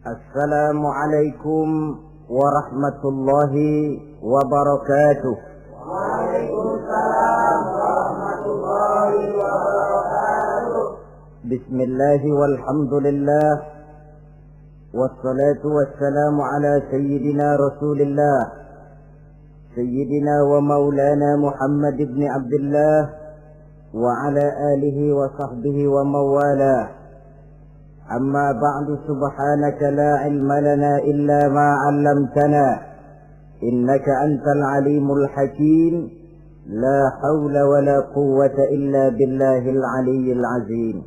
Assalamualaikum warahmatullahi wabarakatuh. Waalaikumsalam warahmatullahi wabarakatuh. Bismillahi walhamdulillah. Wassalatu wassalamu ala sayyidina Rasulillah, sayyidina wa maulana Muhammad ibn Abdullah wa ala alihi wa sahbihi wa mawalah. أما بعد سبحانك لا علم لنا إلا ما علمتنا إنك أنت العليم الحكيم لا حول ولا قوة إلا بالله العلي العظيم.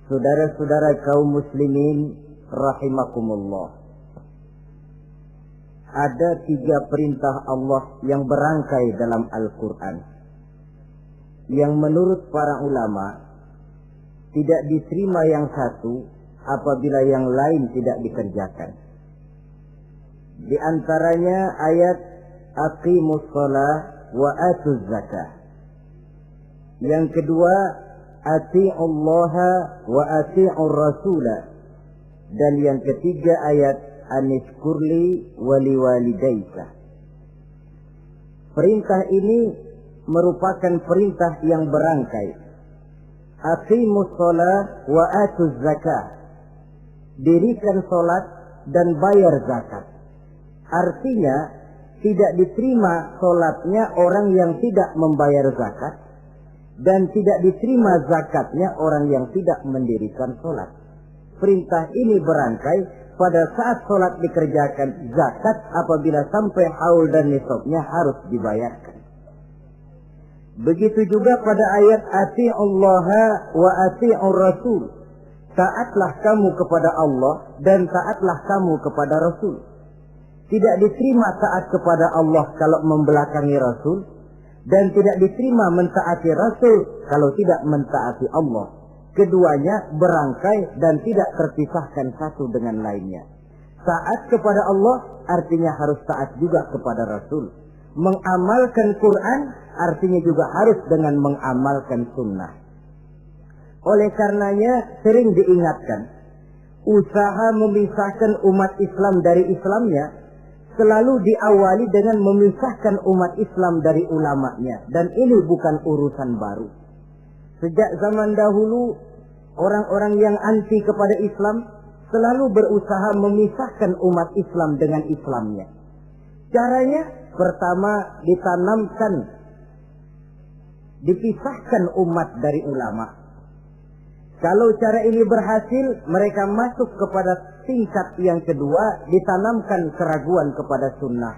Saudara-saudara kaum muslimin rahimakumullah, ada 3 perintah Allah yang berangkai dalam Al-Quran yang menurut para ulama tidak diterima yang satu apabila yang lain tidak dikerjakan. Di antaranya ayat aqimus shalah wa atuz zakah. Yang kedua ati'ullaha wa ati'ur rasula. Dan yang ketiga ayat anishkurli wali walidaika. Perintah ini merupakan perintah yang berangkai. Aqimus shalah wa atuz zakah. Dirikan salat dan bayar zakat. Artinya tidak diterima salatnya orang yang tidak membayar zakat, dan tidak diterima zakatnya orang yang tidak mendirikan salat. Perintah ini berangkai pada saat salat dikerjakan, zakat apabila sampai haul dan nisabnya harus dibayarkan. Begitu juga pada ayat ati'ullaha wa ati'ur rasul. Taatlah kamu kepada Allah dan taatlah kamu kepada Rasul. Tidak diterima taat kepada Allah kalau membelakangi Rasul, dan tidak diterima mentaati Rasul kalau tidak mentaati Allah. Keduanya berangkai dan tidak terpisahkan satu dengan lainnya. Taat kepada Allah artinya harus taat juga kepada Rasul. Mengamalkan Quran artinya juga harus dengan mengamalkan sunnah. Oleh karenanya sering diingatkan, usaha memisahkan umat Islam dari Islamnya selalu diawali dengan memisahkan umat Islam dari ulamanya. Dan ini bukan urusan baru. Sejak zaman dahulu, orang-orang yang anti kepada Islam selalu berusaha memisahkan umat Islam dengan Islamnya. Caranya pertama dipisahkan umat dari ulama. Kalau cara ini berhasil, mereka masuk kepada tingkat yang kedua, ditanamkan keraguan kepada sunnah.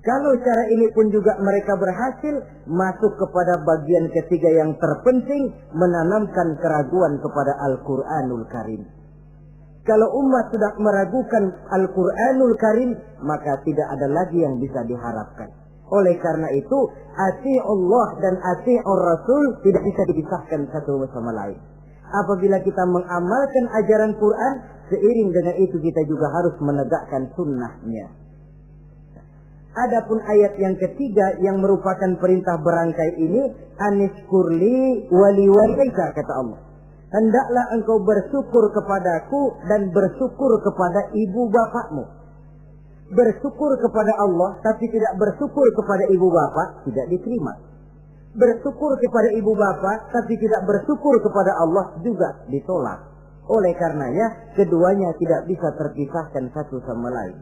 Kalau cara ini pun juga mereka berhasil, masuk kepada bagian ketiga yang terpenting, menanamkan keraguan kepada Al-Quranul Karim. Kalau umat sudah meragukan Al-Quranul Karim, maka tidak ada lagi yang bisa diharapkan. Oleh karena itu, ati'ullah dan ati'ur rasul tidak bisa dipisahkan satu sama lain. Apabila kita mengamalkan ajaran Quran, seiring dengan itu kita juga harus menegakkan sunnahnya. Adapun ayat yang ketiga yang merupakan perintah berangkai ini, anishkurli wali walidaika, kata Allah. Hendaklah engkau bersyukur kepadaku dan bersyukur kepada ibu bapakmu. Bersyukur kepada Allah tapi tidak bersyukur kepada ibu bapak tidak diterima. Bersyukur kepada ibu bapak tapi tidak bersyukur kepada Allah juga ditolak. Oleh karenanya keduanya tidak bisa terpisahkan satu sama lain.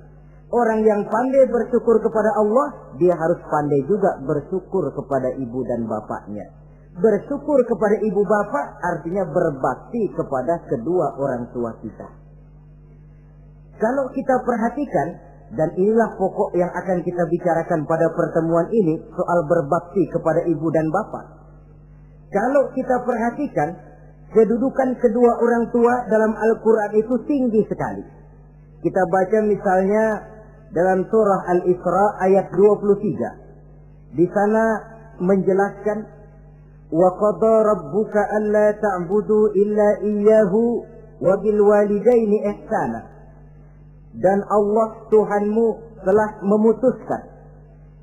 Orang yang pandai bersyukur kepada Allah, dia harus pandai juga bersyukur kepada ibu dan bapaknya. Bersyukur kepada ibu bapak artinya berbakti kepada kedua orang tua kita. Kalau kita perhatikan, dan inilah pokok yang akan kita bicarakan pada pertemuan ini, soal berbakti kepada ibu dan bapak. Kalau kita perhatikan, kedudukan kedua orang tua dalam Al-Quran itu tinggi sekali. Kita baca misalnya dalam surah Al-Isra ayat 23. Di sana menjelaskan, وَقَضَى رَبُّكَ أَلَّا تَعْبُدُوا إِلَّا إِيَّهُ وَبِالْوَالِدَيْنِ إِحْسَانًا. Dan Allah Tuhanmu telah memutuskan,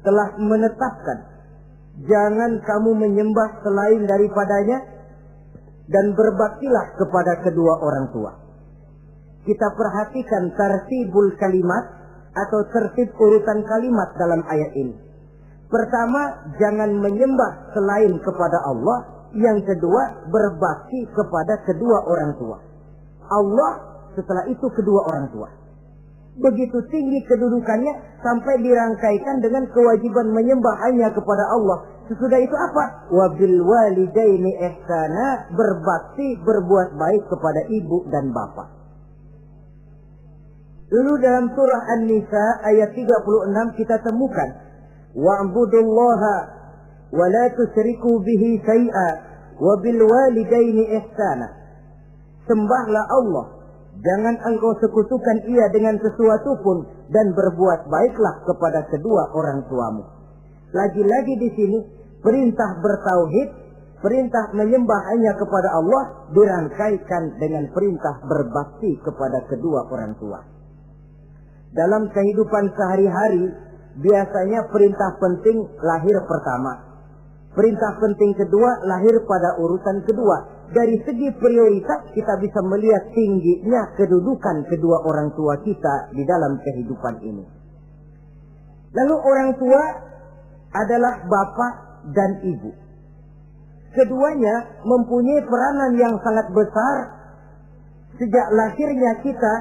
telah menetapkan, jangan kamu menyembah selain daripadanya dan berbaktilah kepada kedua orang tua. kita perhatikan tartibul kalimat atau tertib urutan kalimat dalam ayat ini. Pertama, jangan menyembah selain kepada Allah. Yang kedua, berbakti kepada kedua orang tua. Allah, setelah itu kedua orang tua. Begitu tinggi kedudukannya sampai dirangkaikan dengan kewajiban menyembah hanya kepada Allah. Sesudah itu apa? Wabil walidaini ihsana, berbakti, berbuat baik kepada ibu dan bapak. Lalu dalam surah An-Nisa ayat 36 kita temukan wa'budullaha wa la tusyriku bihi syai'a wabil walidaini ihsana. Sembahlah Allah, jangan engkau sekutukan ia dengan sesuatu pun, dan berbuat baiklah kepada kedua orang tuamu. Lagi-lagi di sini perintah bertauhid, perintah menyembah hanya kepada Allah dirangkaikan dengan perintah berbakti kepada kedua orang tua. Dalam kehidupan sehari-hari biasanya perintah penting lahir pertama, perintah penting kedua lahir pada urutan kedua. Dari segi prioritas kita bisa melihat tingginya kedudukan kedua orang tua kita di dalam kehidupan ini. Lalu orang tua adalah bapak dan ibu. Keduanya mempunyai peranan yang sangat besar sejak lahirnya kita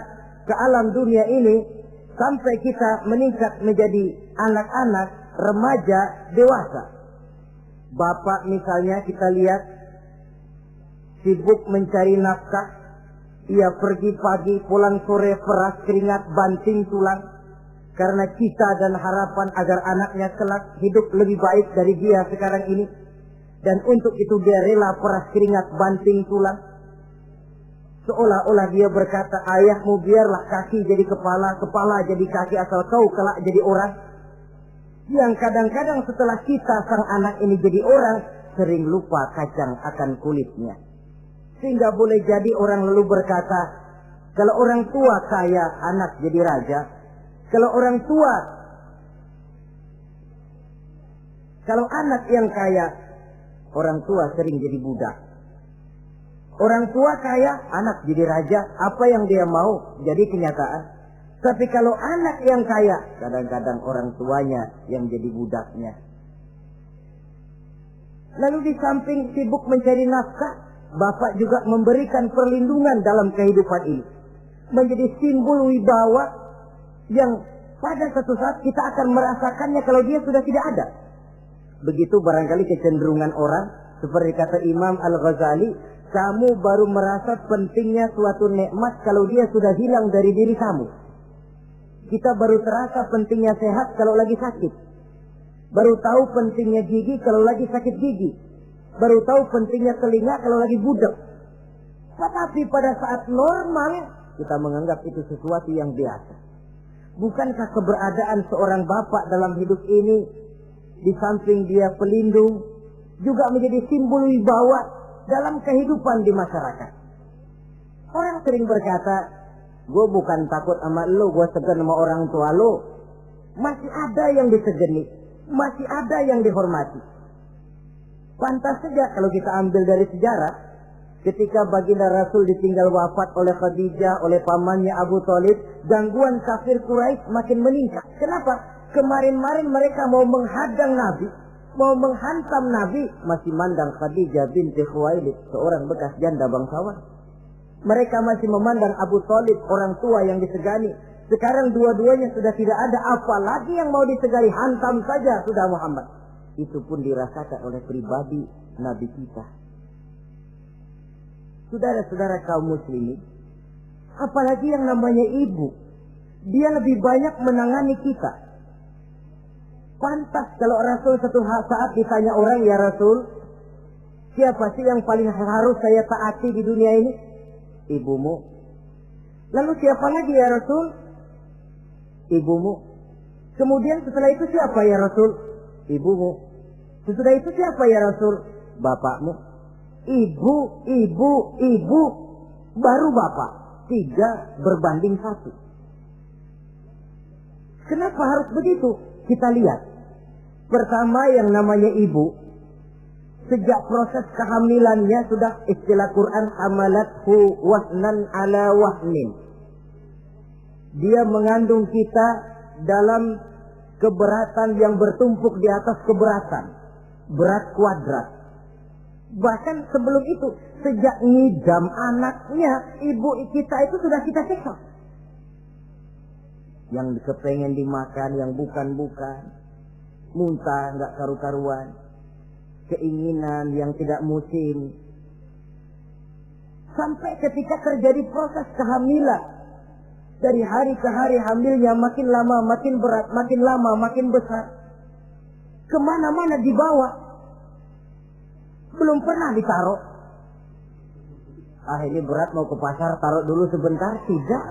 ke alam dunia ini sampai kita meningkat menjadi anak-anak, remaja, dewasa. Bapak misalnya kita lihat sibuk mencari nafkah, ia pergi pagi, pulang sore, peras keringat, banting tulang, karena cita dan harapan agar anaknya kelak hidup lebih baik dari dia sekarang ini. Dan untuk itu dia rela peras keringat, banting tulang. Seolah-olah dia berkata, ayahmu biarlah kaki jadi kepala, kepala jadi kaki, asal kau kelak jadi orang. Yang kadang-kadang setelah kita sang anak ini jadi orang, sering lupa kacang akan kulitnya. Sehingga boleh jadi orang lalu berkata, kalau orang tua kaya, anak jadi raja. Kalau anak yang kaya, orang tua sering jadi budak. Orang tua kaya, anak jadi raja. Apa yang dia mau jadi kenyataan. Tapi kalau anak yang kaya, kadang-kadang orang tuanya yang jadi budaknya. Lalu di samping sibuk mencari nafkah, bapak juga memberikan perlindungan dalam kehidupan ini. Menjadi simbol wibawa yang pada satu saat kita akan merasakannya kalau dia sudah tidak ada. Begitu barangkali kecenderungan orang, seperti kata Imam Al-Ghazali, kamu baru merasa pentingnya suatu nikmat kalau dia sudah hilang dari diri kamu. Kita baru terasa pentingnya sehat kalau lagi sakit. Baru tahu pentingnya gigi kalau lagi sakit gigi. Baru tahu pentingnya telinga kalau lagi budak. Tetapi pada saat normal, kita menganggap itu sesuatu yang biasa. Bukankah keberadaan seorang bapak dalam hidup ini, di samping dia pelindung, juga menjadi simbol wibawa dalam kehidupan di masyarakat? Orang sering berkata, gue bukan takut sama lo, gue segan sama orang tua lo. Masih ada yang disegani, masih ada yang dihormati. Pantas saja kalau kita ambil dari sejarah, ketika baginda Rasul ditinggal wafat oleh Khadijah, oleh pamannya Abu Thalib, gangguan kafir Quraisy makin meningkat. Kenapa? Kemarin-marin mereka mau menghadang Nabi, mau menghantam Nabi, masih mandang Khadijah binti Khuwailid, seorang bekas janda bangsawan. Mereka masih memandang Abu Thalib, orang tua yang disegani. Sekarang dua-duanya sudah tidak ada, apalagi yang mau disegani, hantam saja sudah Muhammad. Itu pun dirasakan oleh pribadi Nabi kita. Saudara-saudara kaum muslimin, apalagi yang namanya ibu, dia lebih banyak menangani kita. Pantas kalau Rasul satu saat ditanya orang, ya Rasul, siapa sih yang paling harus saya taati di dunia ini? Ibumu. Lalu siapa lagi ya Rasul? Ibumu. Kemudian setelah itu siapa ya Rasul? Ibumu. Sesudah itu siapa ya Rasul? Bapakmu. Ibu, baru bapak. 3 berbanding 1. Kenapa harus begitu? Kita lihat. Pertama yang namanya ibu, sejak proses kehamilannya sudah istilah Quran hamalathu wahnan ala wahnin. Dia mengandung kita dalam keberatan yang bertumpuk di atas keberatan. Berat kuadrat. Bahkan sebelum itu, sejak ngidam anaknya, ibu kita itu sudah kita siksa. Yang kepengen dimakan, yang bukan-bukan. Muntah, nggak karu-karuan. Keinginan yang tidak musim. Sampai ketika terjadi proses kehamilan. Dari hari ke hari hamilnya makin lama, makin berat, makin lama, makin besar. Kemana-mana dibawa. Belum pernah ditaruh. Ini berat mau ke pasar, taruh dulu sebentar. Tidak.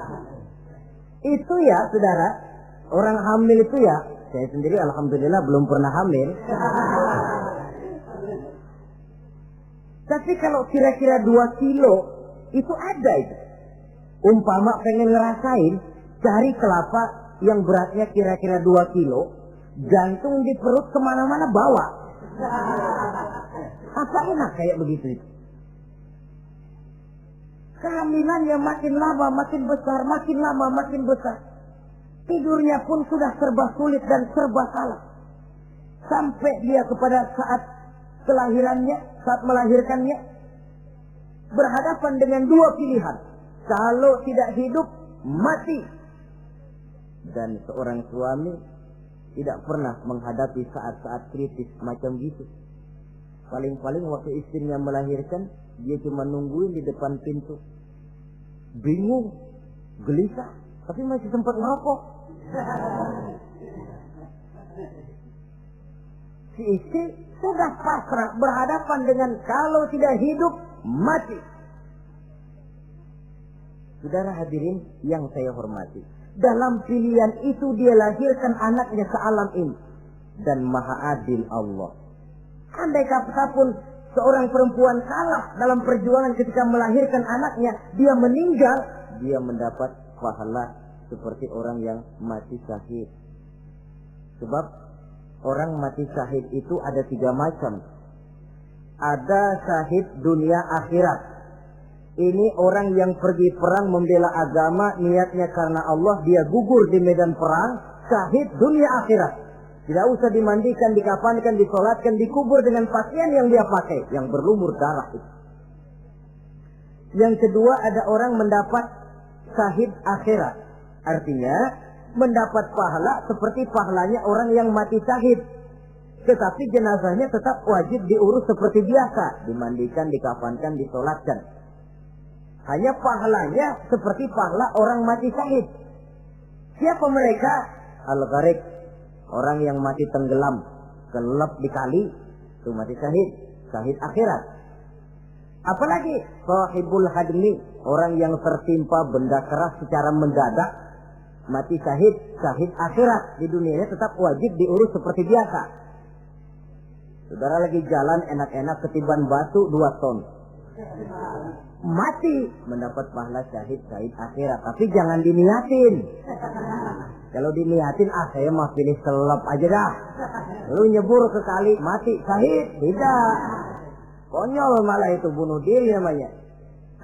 Itu ya saudara, orang hamil itu ya, saya sendiri alhamdulillah belum pernah hamil. Tapi kalau kira-kira 2 kilo, itu ada itu. Umpama pengen ngerasain, cari kelapa yang beratnya kira-kira 2 kilo, jantung di perut kemana-mana bawa. Apa enak kayak begitu itu? Kehamilannya makin lama makin besar, makin lama makin besar. Tidurnya pun sudah serba sulit dan serba salah. Sampai dia kepada saat kelahirannya, saat melahirkannya, berhadapan dengan 2 pilihan. Kalau tidak hidup, mati. Dan seorang suami tidak pernah menghadapi saat-saat kritis macam gitu. Paling-paling waktu istrinya melahirkan, dia cuma nungguin di depan pintu. Bingung, gelisah, tapi masih sempat ngerokok. Si istri sudah pasrah berhadapan dengan kalau tidak hidup, mati. Saudara hadirin yang saya hormati, dalam pilihan itu dia lahirkan anaknya ke alam ini. Dan maha adil Allah. Andai kata pun seorang perempuan kalah dalam perjuangan ketika melahirkan anaknya, dia meninggal, dia mendapat pahala seperti orang yang mati syahid. Sebab orang mati syahid itu ada 3 macam. Ada syahid dunia akhirat. Ini orang yang pergi perang membela agama, niatnya karena Allah, dia gugur di medan perang, syahid dunia akhirat. Tidak usah dimandikan, dikafankan, disolatkan, dikubur dengan pakaian yang dia pakai, yang berlumur darah itu. Yang kedua, ada orang mendapat syahid akhirat. Artinya, mendapat pahala seperti pahalanya orang yang mati syahid. Tetapi jenazahnya tetap wajib diurus seperti biasa. Dimandikan, dikafankan, disolatkan. Hanya pahalanya seperti pahala orang mati syahid. Siapa mereka? Al-Gharik. Orang yang mati tenggelam, kelelep di kali, itu mati syahid, syahid akhirat. Apalagi sahibul hadmi, orang yang tertimpa benda keras secara mendadak, mati syahid, syahid akhirat. Di dunianya tetap wajib diurus seperti biasa. Saudara lagi jalan enak-enak ketiban batu 2 ton. Mati, mendapat pahala syahid, syahid akhirat. Tapi jangan diniatin. Kalau diniatin, saya mah pilih selap aja dah. Lu nyebur ke kali, mati, syahid. Tidak. Konyol malah itu, bunuh diri namanya.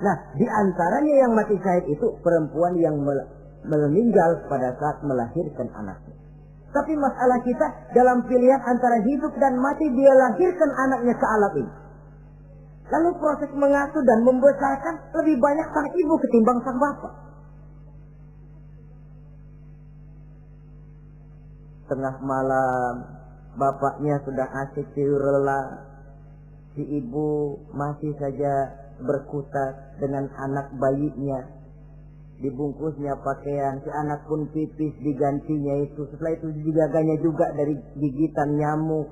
Nah, di antaranya yang mati syahid itu perempuan yang meninggal pada saat melahirkan anaknya. Tapi masalah kita dalam pilihan antara hidup dan mati, dia lahirkan anaknya ke alam ini. Lalu proses mengasuh dan membesarkan lebih banyak sang ibu ketimbang sang bapak. Tengah malam, bapaknya sudah asik tidur lelap. Si ibu masih saja berkutat dengan anak bayinya. Dibungkusnya pakaian, si anak pun pipis digantinya itu. Setelah itu dijaganya juga dari gigitan nyamuk.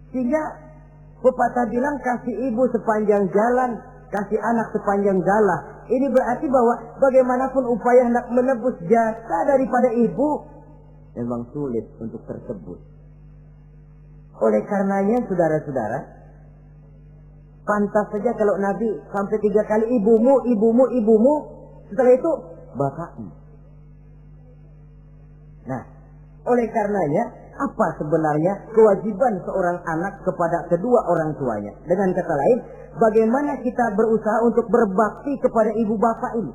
Sehingga pepatah bilang kasih ibu sepanjang jalan, kasih anak sepanjang galah. Ini berarti bahwa bagaimanapun upaya hendak menebus jasa daripada ibu, memang sulit untuk tersebut. Oleh karenanya saudara-saudara, pantas saja kalau Nabi sampai 3 kali ibumu, ibumu, ibumu, setelah itu bapakmu. Nah, oleh karenanya apa sebenarnya kewajiban seorang anak kepada kedua orang tuanya? Dengan kata lain, bagaimana kita berusaha untuk berbakti kepada ibu bapak ini?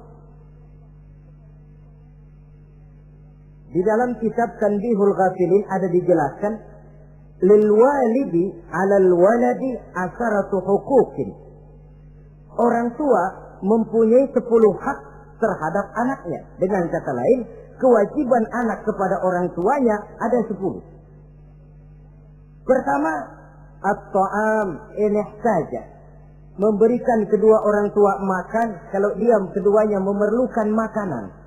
Di dalam kitab Tanbihul Ghafilin ada dijelaskan, lil walidi 'alal waladi asharatu huquqin. Orang tua mempunyai 10 hak terhadap anaknya. Dengan kata lain, kewajiban anak kepada orang tuanya ada 10. Pertama, at-ta'am in ihtaja. Memberikan kedua orang tua makan kalau dia keduanya memerlukan makanan.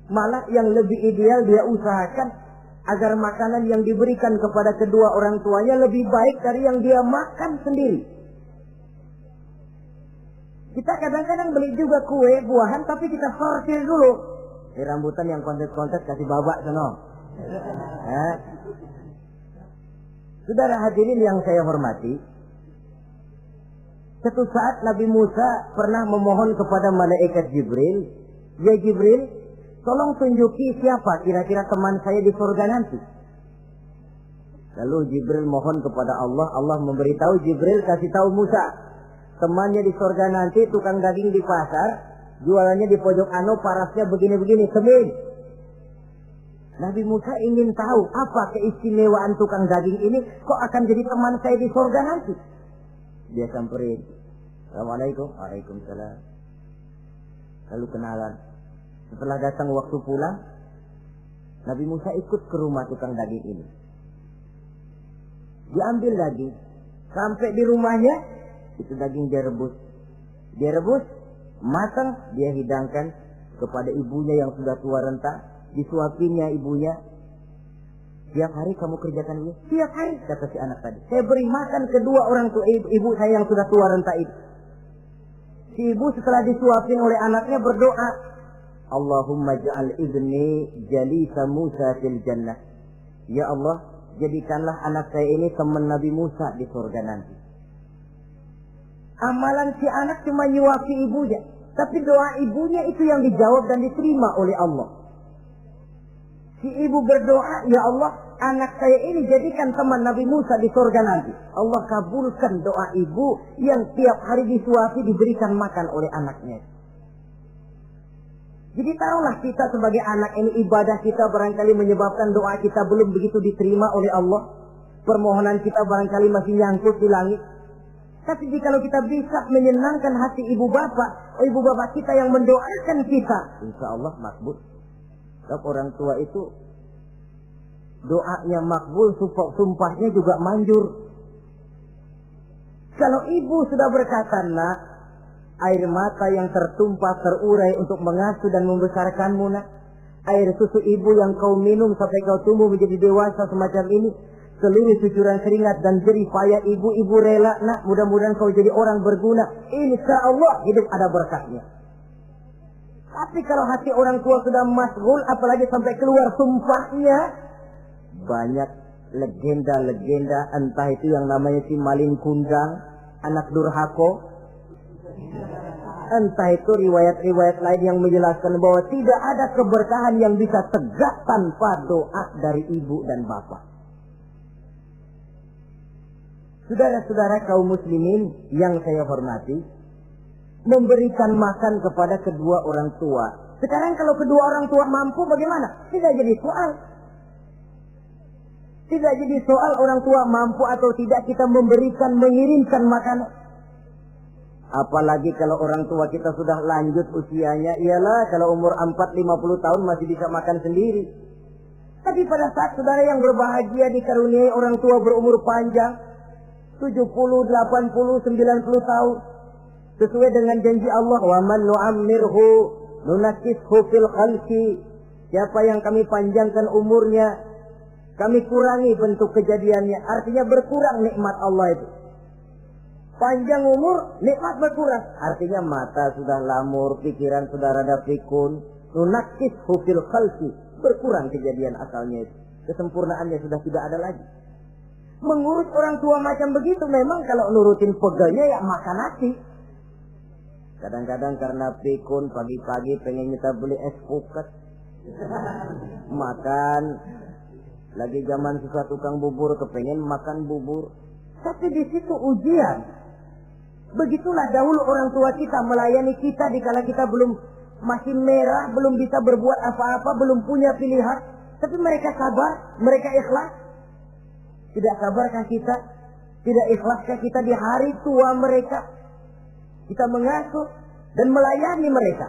Malah yang lebih ideal dia usahakan agar makanan yang diberikan kepada kedua orang tuanya lebih baik dari yang dia makan sendiri. Kita kadang-kadang beli juga kue, buahan, tapi kita sortir dulu. Rambutan yang kontes-kontes kasih babak sana. Saudara hadirin yang saya hormati, suatu saat Nabi Musa pernah memohon kepada malaikat Jibril, "Ya Jibril, tolong tunjuki siapa kira-kira teman saya di surga nanti." Lalu Jibril mohon kepada Allah, Allah memberitahu Jibril kasih tahu Musa, temannya di surga nanti tukang daging di pasar, jualannya di pojok parasnya begini-begini, semin. Nabi Musa ingin tahu apa keistimewaan tukang daging ini kok akan jadi teman saya di surga nanti. Dia samperin, "Assalamualaikum." "Waalaikumsalam." Lalu kenalan. Setelah datang waktu pulang, Nabi Musa ikut ke rumah tukang daging ini. Diambil daging, sampai di rumahnya itu daging dia rebus. Dia rebus, matang, dia hidangkan kepada ibunya yang sudah tua renta. Disuapinya ibunya. "Tiap hari kamu kerjakan ini?" "Tiap hari," kata si anak tadi. "Saya beri makan kedua orang tua ibu saya yang sudah tua renta itu." Si ibu setelah disuapin oleh anaknya berdoa, "Allahumma ja'al ibni jalisa Musa fil jannah." Ya Allah, jadikanlah anak saya ini teman Nabi Musa di surga nanti. Amalan si anak cuma nyuapi ibunya, tapi doa ibunya itu yang dijawab dan diterima oleh Allah. Si ibu berdoa, "Ya Allah, anak saya ini jadikan teman Nabi Musa di surga nanti." Allah kabulkan doa ibu yang tiap hari disuapi diberikan makan oleh anaknya. Jadi taruhlah kita sebagai anak ini, ibadah kita barangkali menyebabkan doa kita belum begitu diterima oleh Allah. Permohonan kita barangkali masih nyangkut di langit. Tapi jikalau kita bisa menyenangkan hati ibu bapak kita yang mendoakan kita, insya Allah makbul. Sebab orang tua itu doanya makbul, sumpahnya juga manjur. Kalau ibu sudah berkata, "Nak, air mata yang tertumpah terurai untuk mengasuh dan membesarkanmu, nak. Air susu ibu yang kau minum sampai kau tumbuh menjadi dewasa semacam ini, seluruh cucuran keringat dan jerih payah ibu rela, nak. Mudah-mudahan kau jadi orang berguna. Insya Allah hidup ada berkahnya." Tapi kalau hati orang tua sudah masghul, apalagi sampai keluar sumpahnya, banyak legenda-legenda, entah itu yang namanya si maling kundang, anak durhako, entah itu riwayat-riwayat lain yang menjelaskan bahwa tidak ada keberkahan yang bisa tegak tanpa doa dari ibu dan bapak. Saudara-saudara kaum muslimin yang saya hormati, memberikan makan kepada kedua orang tua. Sekarang kalau kedua orang tua mampu bagaimana? Tidak jadi soal. Tidak jadi soal orang tua mampu atau tidak kita memberikan, mengirimkan makanan. Apalagi kalau orang tua kita sudah lanjut usianya, ialah kalau umur 40-50 tahun masih bisa makan sendiri. Tapi pada saat saudara yang berbahagia dikaruniai orang tua berumur panjang, 70, 80, 90 tahun, sesuai dengan janji Allah, "Wa man nu'ammirhu nunakkishu fil khalqi." Siapa yang kami panjangkan umurnya, kami kurangi bentuk kejadiannya. Artinya berkurang nikmat Allah itu. Panjang umur, nikmat berkurang. Artinya mata sudah lamur, pikiran sudah rada pikun. Nunakkishu fil khalqi. Berkurang kejadian asalnya itu. Kesempurnaannya sudah tidak ada lagi. Mengurus orang tua macam begitu memang kalau nurutin pegelnya ya makan nasi. Kadang-kadang karena pikun pagi-pagi pengen kita beli es puket. Makan. Lagi zaman susah tukang bubur kepengen makan bubur. Tapi di situ ujian. Begitulah dahulu orang tua kita melayani kita dikala kita belum masih merah, belum bisa berbuat apa-apa, belum punya pilihan, tapi mereka sabar, mereka ikhlas. Tidak sabarkah kita? Tidak ikhlaskah kita di hari tua mereka? Kita mengasuh dan melayani mereka.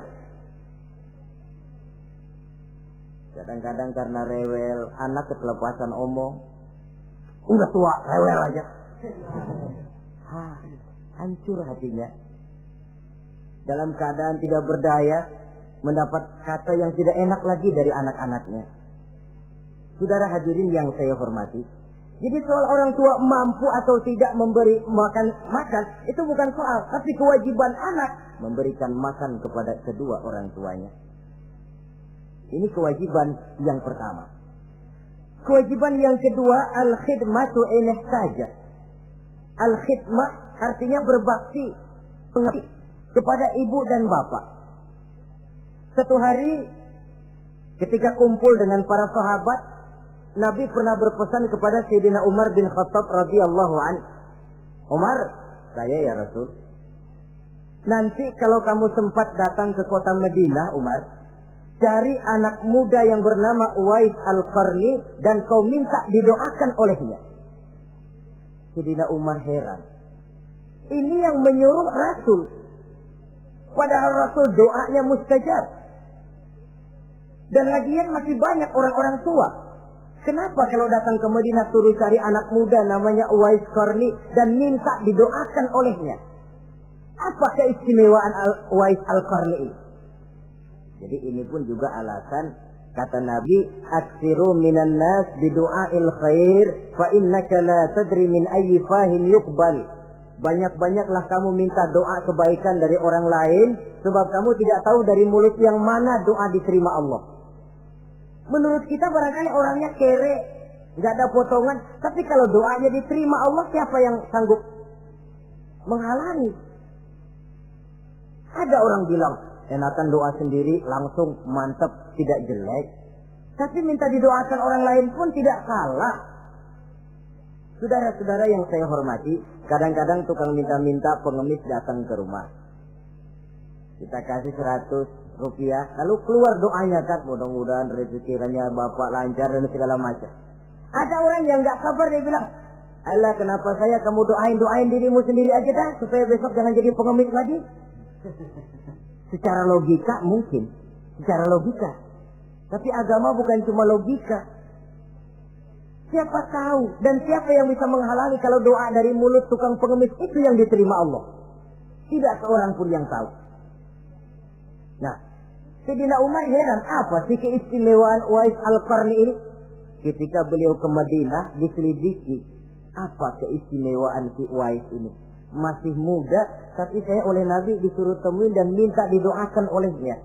Kadang-kadang karena rewel, anak ketelepasan omong, udah tua, rewel aja. Hancur hatinya. Dalam keadaan tidak berdaya, mendapat kata yang tidak enak lagi dari anak-anaknya. Saudara hadirin yang saya hormati, jadi soal orang tua mampu atau tidak memberi makan, itu bukan soal, tapi kewajiban anak memberikan makan kepada kedua orang tuanya. Ini kewajiban yang pertama. Kewajiban yang kedua, al-khidmatu in ihtaja. Al-khidmah artinya berbakti kepada ibu dan bapak. Satu hari ketika kumpul dengan para sahabat, Nabi pernah berpesan kepada Sayyidina Umar bin Khattab radhiyallahu anhu. Umar, saya ya Rasul, nanti kalau kamu sempat datang ke kota Madinah, Umar, cari anak muda yang bernama Uwais Al-Qarni dan kau minta didoakan olehnya. Sayyidina Umar heran. Ini yang menyuruh Rasul. Padahal Rasul doanya mustajab. Dan lagian masih banyak orang-orang tua. Kenapa kalau datang ke Madinah suruh cari anak muda namanya Uwais Qarni dan minta didoakan olehnya? Apa keistimewaan Uwais Al-Qarni ini? Jadi ini pun juga alasan kata Nabi, aksiru minan nas bidu'ail khair fa innaka la tadri min ayyi fahin yuqbal. Banyak-banyaklah kamu minta doa kebaikan dari orang lain, sebab kamu tidak tahu dari mulut yang mana doa diterima Allah. Menurut kita barangkali orangnya kere, nggak ada potongan, tapi kalau doanya diterima Allah, siapa yang sanggup menghalangi? Ada orang bilang, enakan doa sendiri langsung mantap, tidak jelek. Tapi minta didoakan orang lain pun tidak salah. Saudara-saudara yang saya hormati, kadang-kadang tukang minta-minta pengemis datang ke rumah. Kita kasih 100 rupiah, lalu keluar doanya kan, mudah-mudahan rezekinya bapak lancar dan segala macam. Ada orang yang nggak sabar, dia bilang, Allah kenapa saya kamu doain dirimu sendiri aja dah, supaya besok jangan jadi pengemis lagi. Secara logika mungkin, secara logika. Tapi agama bukan cuma logika. Siapa tahu dan siapa yang bisa menghalangi kalau doa dari mulut tukang pengemis itu yang diterima Allah? Tidak seorang pun yang tahu. Nah, Sayyidina Umar heran, apa sih keistimewaan Uwais Al-Qarni ini? Ketika beliau ke Madinah diselidiki, apa keistimewaan si Uwais ini? Masih muda, tapi saya oleh Nabi disuruh temuin dan minta didoakan olehnya.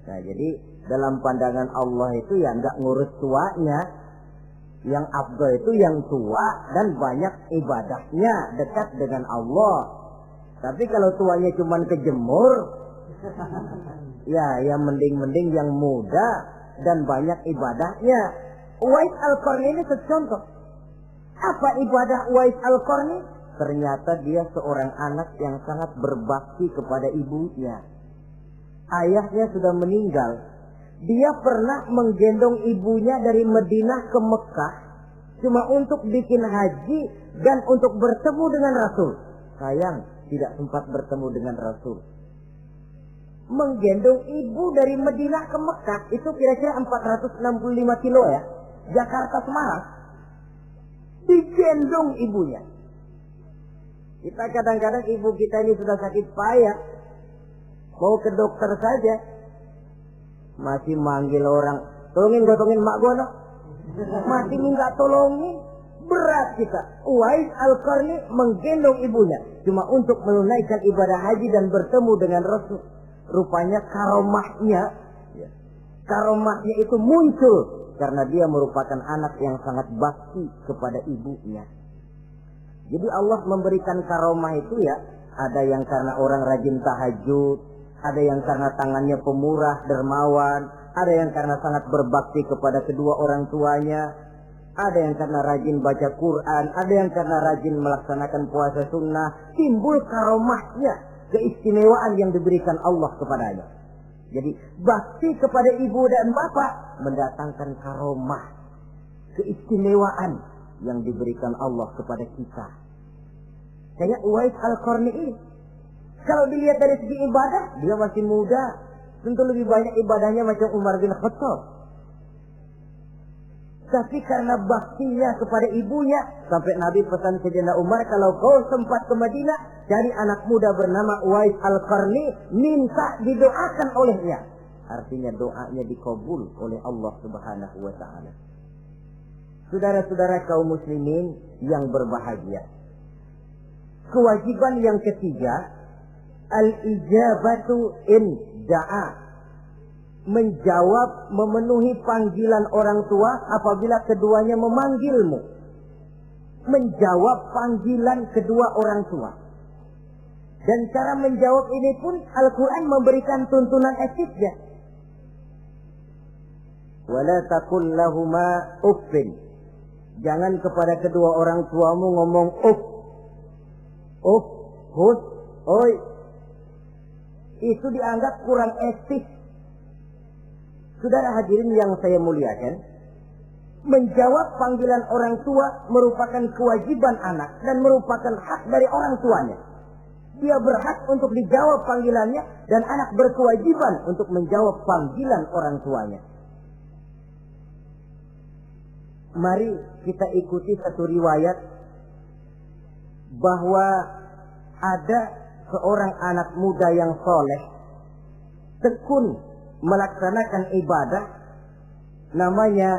Nah, jadi dalam pandangan Allah itu ya nggak ngurus tuanya. Yang afdal itu yang tua dan banyak ibadahnya, dekat dengan Allah. Tapi kalau tuanya cuma kejemur, ya yang mending-mending yang muda dan banyak ibadahnya. Uwais Al-Qarni ini contoh. Apa ibadah Uwais Al-Qarni? Ternyata dia seorang anak yang sangat berbakti kepada ibunya. Ayahnya sudah meninggal. Dia pernah menggendong ibunya dari Madinah ke Mekah cuma untuk bikin haji dan untuk bertemu dengan Rasul. Sayang, tidak sempat bertemu dengan Rasul. Menggendong ibu dari Madinah ke Mekah itu kira-kira 465 kilo ya. Jakarta Semarang. Digendong ibunya. Kita kadang-kadang ibu kita ini sudah sakit payah, mau ke dokter saja masih manggil orang, tolongin mak gua no. Masih minta tolongin. Berat kita. Uwais Al-Qarni menggendong ibunya cuma untuk menunaikan ibadah haji dan bertemu dengan Rasul. Rupanya karomahnya itu muncul karena dia merupakan anak yang sangat bakti kepada ibunya. Jadi Allah memberikan karomah itu ya, ada yang karena orang rajin tahajud, ada yang karena tangannya pemurah, dermawan, ada yang karena sangat berbakti kepada kedua orang tuanya, ada yang karena rajin baca Quran, ada yang karena rajin melaksanakan puasa sunnah. Timbul karomahnya keistimewaan yang diberikan Allah kepadanya. Jadi bakti kepada ibu dan bapak mendatangkan karomah, keistimewaan yang diberikan Allah kepada kita. Kayak Uwais Al-Qarni ini, kalau dilihat dari segi ibadah, dia masih muda, tentu lebih banyak ibadahnya macam Umar bin Khattab. Tapi karena baktinya kepada ibunya, sampai Nabi pesan Sayyidina Umar, kalau kau sempat ke Madinah, cari anak muda bernama Uwais Al-Qarni, minta didoakan olehnya. Artinya doanya dikabul oleh Allah Subhanahu wa ta'ala. Saudara-saudara kaum muslimin yang berbahagia, kewajiban yang ketiga, al-ijabatu in da'a, menjawab, memenuhi panggilan orang tua apabila keduanya memanggilmu. Menjawab panggilan kedua orang tua. Dan cara menjawab ini pun Al-Quran memberikan tuntunan etiknya. Wala taqul lahuma uffin. Jangan kepada kedua orang tuamu ngomong uff. Uff, hus, oi. Itu dianggap kurang etis. Saudara hadirin yang saya muliakan, menjawab panggilan orang tua merupakan kewajiban anak dan merupakan hak dari orang tuanya. Dia berhak untuk dijawab panggilannya dan anak berkewajiban untuk menjawab panggilan orang tuanya. Mari kita ikuti satu riwayat bahwa ada seorang anak muda yang soleh, tekun melaksanakan ibadah, namanya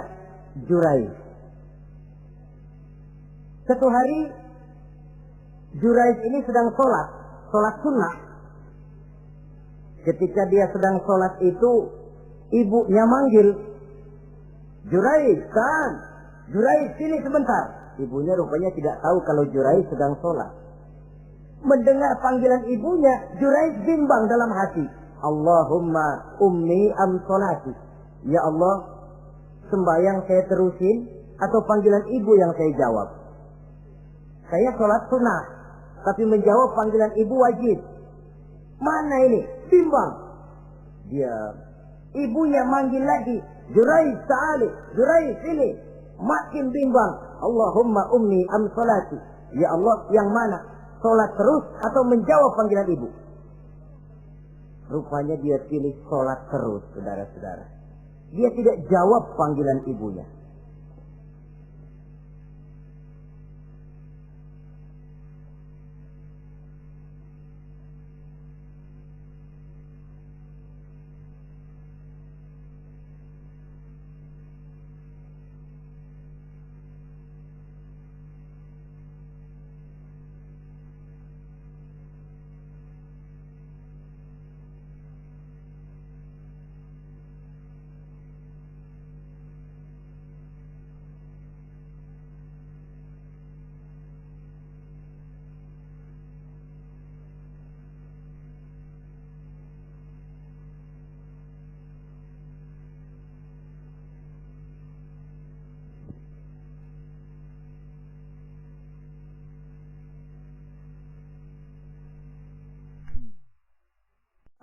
Jurayj. Satu hari Jurayj ini sedang sholat sunnah. Ketika dia sedang sholat itu, ibunya manggil, Jurayj, kan? Jurayj, sini sebentar. Ibunya rupanya tidak tahu kalau Jurayj sedang sholat. Mendengar panggilan ibunya, Jurayj bimbang dalam hati. Allahumma ummi am sholati. Ya Allah, sembahyang saya terusin atau panggilan ibu yang saya jawab? Saya sholat sunnah, tapi menjawab panggilan ibu wajib. Mana ini? Bimbang. Dia, ibunya manggil lagi, Jurayj ta'ali, Jurayj sini. Makin bimbang. Allahumma ummi am sholati. Ya Allah, yang mana? Sholat terus atau menjawab panggilan ibu? Rupanya dia pilih sholat terus, saudara-saudara. Dia tidak jawab panggilan ibunya.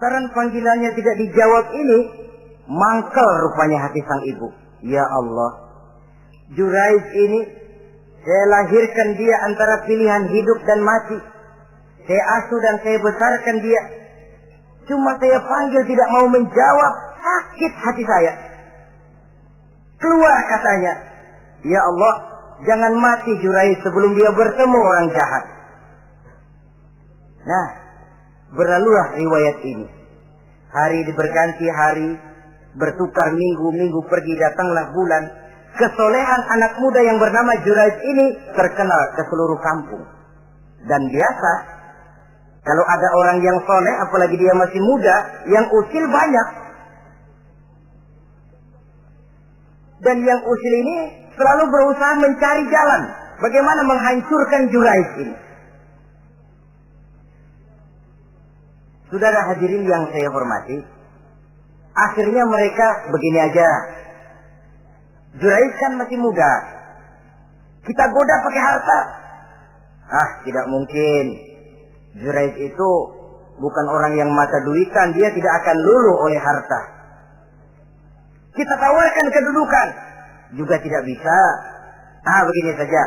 Karena panggilannya tidak dijawab ini, mangkel rupanya hati sang ibu. Ya Allah, Jurayj ini, saya lahirkan dia antara pilihan hidup dan mati. Saya asuh dan saya besarkan dia. Cuma saya panggil tidak mau menjawab, sakit hati saya. Keluar katanya, ya Allah, jangan mati Jurayj sebelum dia bertemu orang jahat. Nah, berlalulah riwayat ini. Hari berganti hari, bertukar minggu pergi, datanglah bulan. Kesolehan anak muda yang bernama Jurayj ini terkenal ke seluruh kampung. Dan biasa, kalau ada orang yang soleh, apalagi dia masih muda, yang usil banyak. Dan yang usil ini selalu berusaha mencari jalan bagaimana menghancurkan Jurayj ini. Saudara hadirin yang saya hormati, akhirnya mereka begini aja. Jurayj kan masih muda, kita goda pakai harta. Ah, tidak mungkin. Jurayj itu bukan orang yang mata duitan, dia tidak akan luluh oleh harta. Kita tawarkan kedudukan, juga tidak bisa. Begini saja.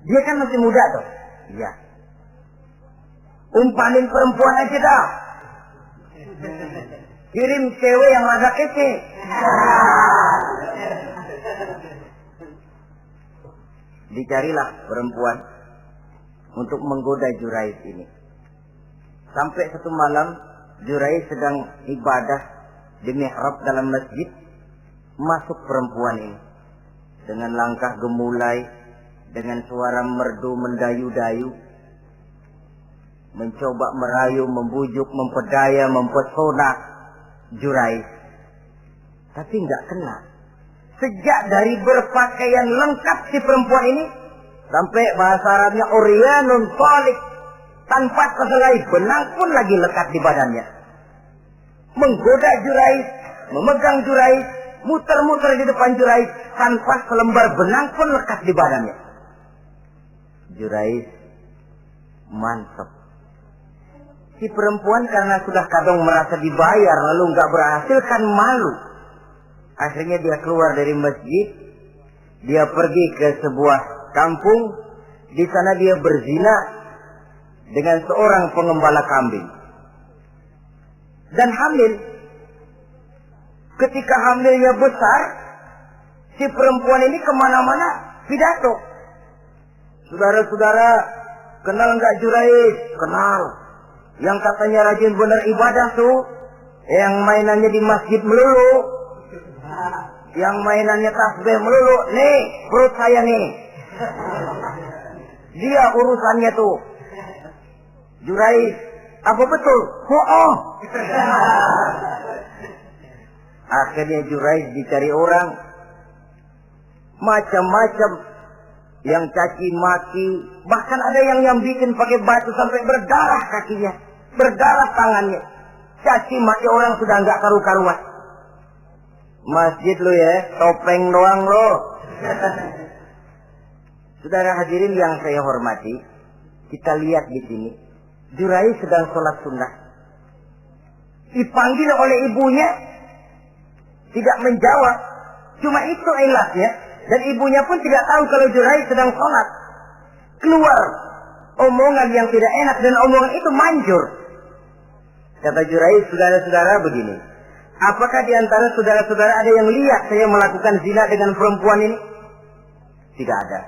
Dia kan masih muda tuh. Iya. Umpanin perempuan aja dah. Kirim cewek yang rada kece. Dicarilah perempuan untuk menggoda Jurais ini. Sampai satu malam Jurais sedang ibadah di mihrab dalam masjid. Masuk perempuan ini dengan langkah gemulai, dengan suara merdu mendayu-dayu, mencoba merayu, membujuk, mempedaya, mempesona Jurais. Tapi enggak kena. Sejak dari berpakaian lengkap si perempuan ini, sampai bahasa Arabnya uryanun thalik, tanpa sehelai benang pun lagi lekat di badannya. Menggoda Jurais, memegang Jurais, muter-muter di depan Jurais, tanpa selembar benang pun lekat di badannya. Jurais mantap. Si perempuan karena sudah kadang merasa dibayar lalu nggak berhasil kan malu. Akhirnya dia keluar dari masjid, dia pergi ke sebuah kampung, di sana dia berzina dengan seorang pengembala kambing dan hamil. Ketika hamilnya besar, si perempuan ini kemana-mana pidato. Saudara-saudara, kenal nggak Jurais? Kenal. Yang katanya rajin benar ibadah tuh, yang mainannya di masjid melulu, yang mainannya tasbih melulu. Nih, perut saya nih. Dia urusannya tuh. Jurais, apa betul? Oh. Akhirnya Jurais dicari orang, macam-macam, yang caci maki, bahkan ada yang bikin pakai batu sampai berdarah kakinya, berdarah tangannya. Caci maki orang sudah nggak karu-karuan. Masjid lo ya, topeng doang lo. Saudara hadirin yang saya hormati, kita lihat di sini, Jurais sedang sholat sunnah, dipanggil oleh ibunya, tidak menjawab. Cuma itu ilasnya. Dan ibunya pun tidak tahu kalau Jurais sedang sholat. Keluar omongan yang tidak enak dan omongan itu manjur. Kata Jurais, saudara-saudara begini, apakah di antara saudara-saudara ada yang lihat saya melakukan zina dengan perempuan ini? Tidak ada.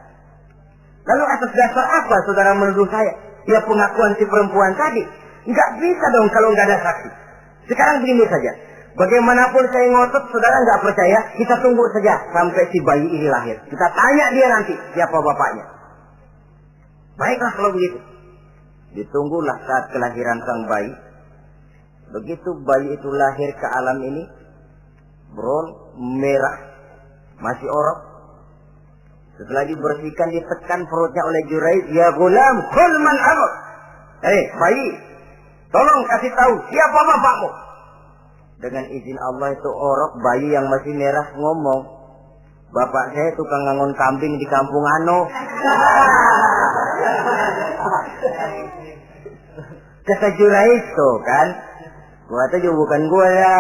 Lalu atas dasar apa saudara menuduh saya? Ya pengakuan si perempuan tadi. Nggak bisa dong kalau nggak ada saksi. Sekarang begini saja. Bagaimanapun saya ngotot, saudara nggak percaya, kita tunggu saja sampai si bayi ini lahir. Kita tanya dia nanti siapa bapaknya. Baiklah kalau begitu. Ditunggulah saat kelahiran sang bayi. Begitu bayi itu lahir ke alam ini, bron merah, masih orok. Setelah dibersihkan, ditekan perutnya oleh Jurais, ya gulam, kul man abuk. Bayi, tolong kasih tahu siapa bapakmu. Dengan izin Allah itu orok, bayi yang masih merah ngomong, bapak saya tukang ngangon kambing di kampung Ano. Kata Jurais tuh kan, gua tuh juga bukan gua ya.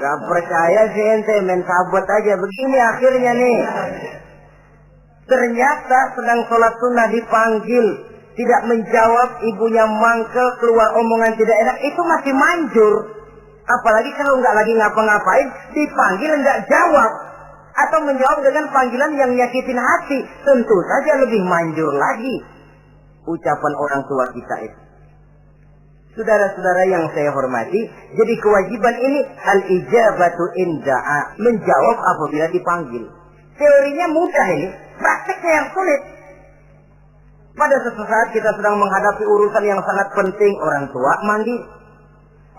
Gak percaya sih ente, main sabot aja. Begini akhirnya nih, ternyata sedang sholat sunnah dipanggil, tidak menjawab, ibunya mangkel, keluar omongan tidak enak, itu masih manjur. Apalagi kalau nggak lagi ngapa-ngapain, dipanggil nggak jawab, atau menjawab dengan panggilan yang nyakitin hati, tentu saja lebih manjur lagi ucapan orang tua kita itu. Saudara-saudara yang saya hormati, jadi kewajiban ini al-ijabatu inda'a, menjawab apabila dipanggil. Teorinya mudah ini, prakteknya yang sulit. Pada suatu saat kita sedang menghadapi urusan yang sangat penting, orang tua manggil.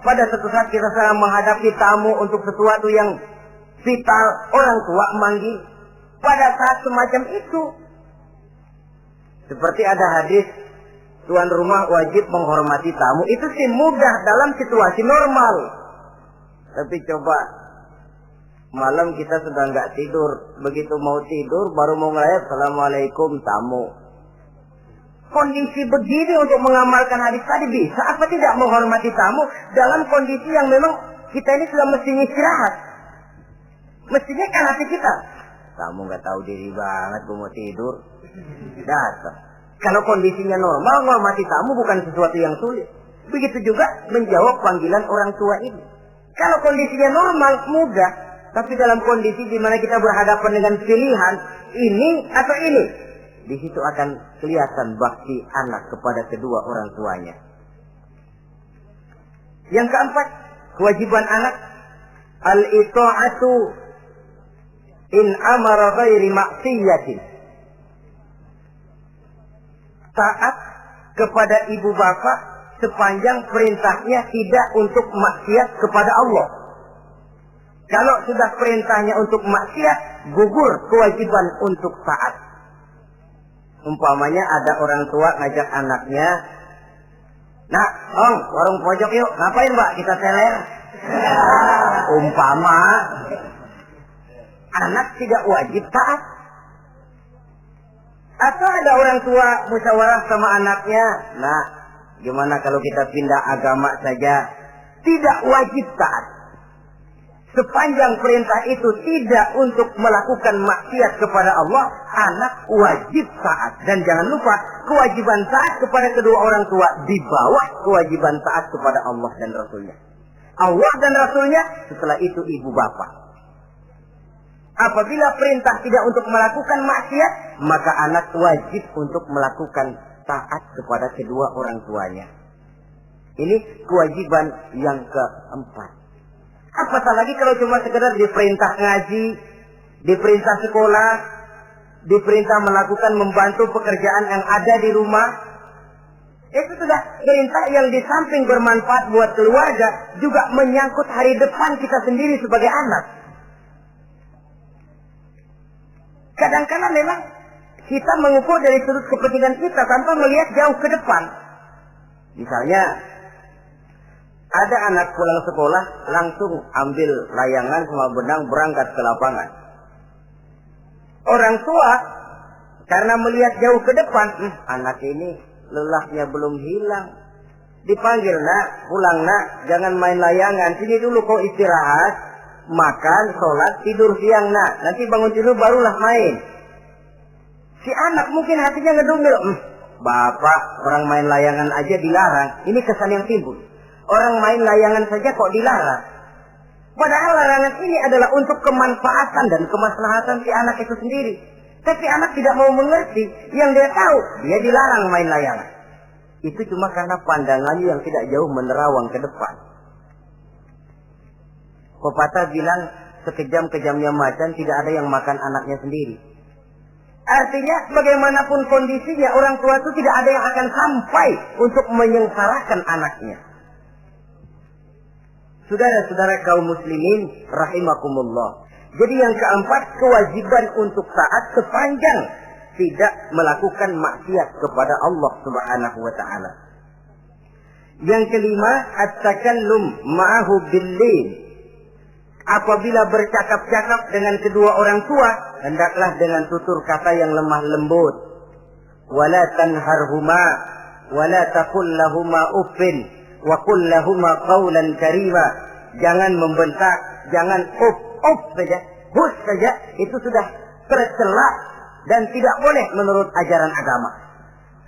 Pada suatu saat kita sedang menghadapi tamu untuk sesuatu yang vital, orang tua manggil. Pada saat semacam itu, seperti ada hadis, tuan rumah wajib menghormati tamu. Itu sih mudah dalam situasi normal. Tapi coba malam kita sudah nggak tidur, begitu mau tidur baru mau ngelayat, assalamualaikum tamu. kondisi begini untuk mengamalkan hadis tadi bisa apa tidak menghormati tamu dalam kondisi yang memang kita ini sudah mestinya istirahat. Mestinya kan hati kita, kamu nggak tahu diri banget, gue mau tidur. Datang. Kalau kondisinya normal, menghormati tamu bukan sesuatu yang sulit. Begitu juga menjawab panggilan orang tua ini. Kalau kondisinya normal, mudah. Tapi dalam kondisi di mana kita berhadapan dengan pilihan ini atau ini, di situ akan kelihatan bakti anak kepada kedua orang tuanya. Yang keempat, kewajiban anak al-ita'atu in amara ghairi maksiyatin. Taat kepada ibu bapak sepanjang perintahnya tidak untuk maksiat kepada Allah. Kalau sudah perintahnya untuk maksiat, gugur kewajiban untuk taat. Umpamanya ada orang tua ngajak anaknya, "Nak, Om, warung pojok yuk." "Ngapain, Mbak? Kita teler." Umpama anak tidak wajib taat. Atau ada orang tua musyawarah sama anaknya, "Nah, gimana kalau kita pindah agama saja?" Tidak wajib taat. Sepanjang perintah itu tidak untuk melakukan maksiat kepada Allah, anak wajib taat. Dan jangan lupa, kewajiban taat kepada kedua orang tua di bawah kewajiban taat kepada Allah dan Rasulnya. Allah dan Rasulnya, setelah itu ibu bapak. Apabila perintah tidak untuk melakukan maksiat, maka anak wajib untuk melakukan taat kepada kedua orang tuanya. Ini kewajiban yang keempat. Apatah lagi kalau cuma sekedar diperintah ngaji, diperintah sekolah, diperintah melakukan membantu pekerjaan yang ada di rumah. Itu sudah perintah yang di samping bermanfaat buat keluarga, juga menyangkut hari depan kita sendiri sebagai anak. Kadang-kadang memang kita mengukur dari sudut kepentingan kita tanpa melihat jauh ke depan. Misalnya, ada anak pulang sekolah, langsung ambil layangan sama benang berangkat ke lapangan. Orang tua, karena melihat jauh ke depan, anak ini lelahnya belum hilang. Dipanggil, "Nak, pulang nak, jangan main layangan. Sini dulu kau istirahat, makan, sholat, tidur siang nak. Nanti bangun tidur barulah main." Si anak mungkin hatinya ngedumil, "Bapak, orang main layangan aja dilarang." Ini kesan yang timbul. Orang main layangan saja kok dilarang. Padahal larangan ini adalah untuk kemanfaatan dan kemaslahatan si anak itu sendiri. Tapi anak tidak mau mengerti. Yang dia tahu, dia dilarang main layangan. Itu cuma karena pandangannya yang tidak jauh menerawang ke depan. Pepatah bilang, sekejam-kejamnya macan tidak ada yang makan anaknya sendiri. Artinya, bagaimanapun kondisinya, orang tua itu tidak ada yang akan sampai untuk menyengsarakan anaknya. Saudara-saudara kaum muslimin rahimakumullah. Jadi yang keempat, kewajiban untuk taat sepanjang tidak melakukan maksiat kepada Allah Subhanahu wa taala. Yang kelima, at-takallum ma'ahu bil-lin. Apabila bercakap-cakap dengan kedua orang tua, hendaklah dengan tutur kata yang lemah lembut. Wala tanharhuma wala taqul lahuma uffin wa qul lahuma qawlan karima. Jangan membentak, jangan uff saja, hus saja, itu sudah tercela dan tidak boleh menurut ajaran agama.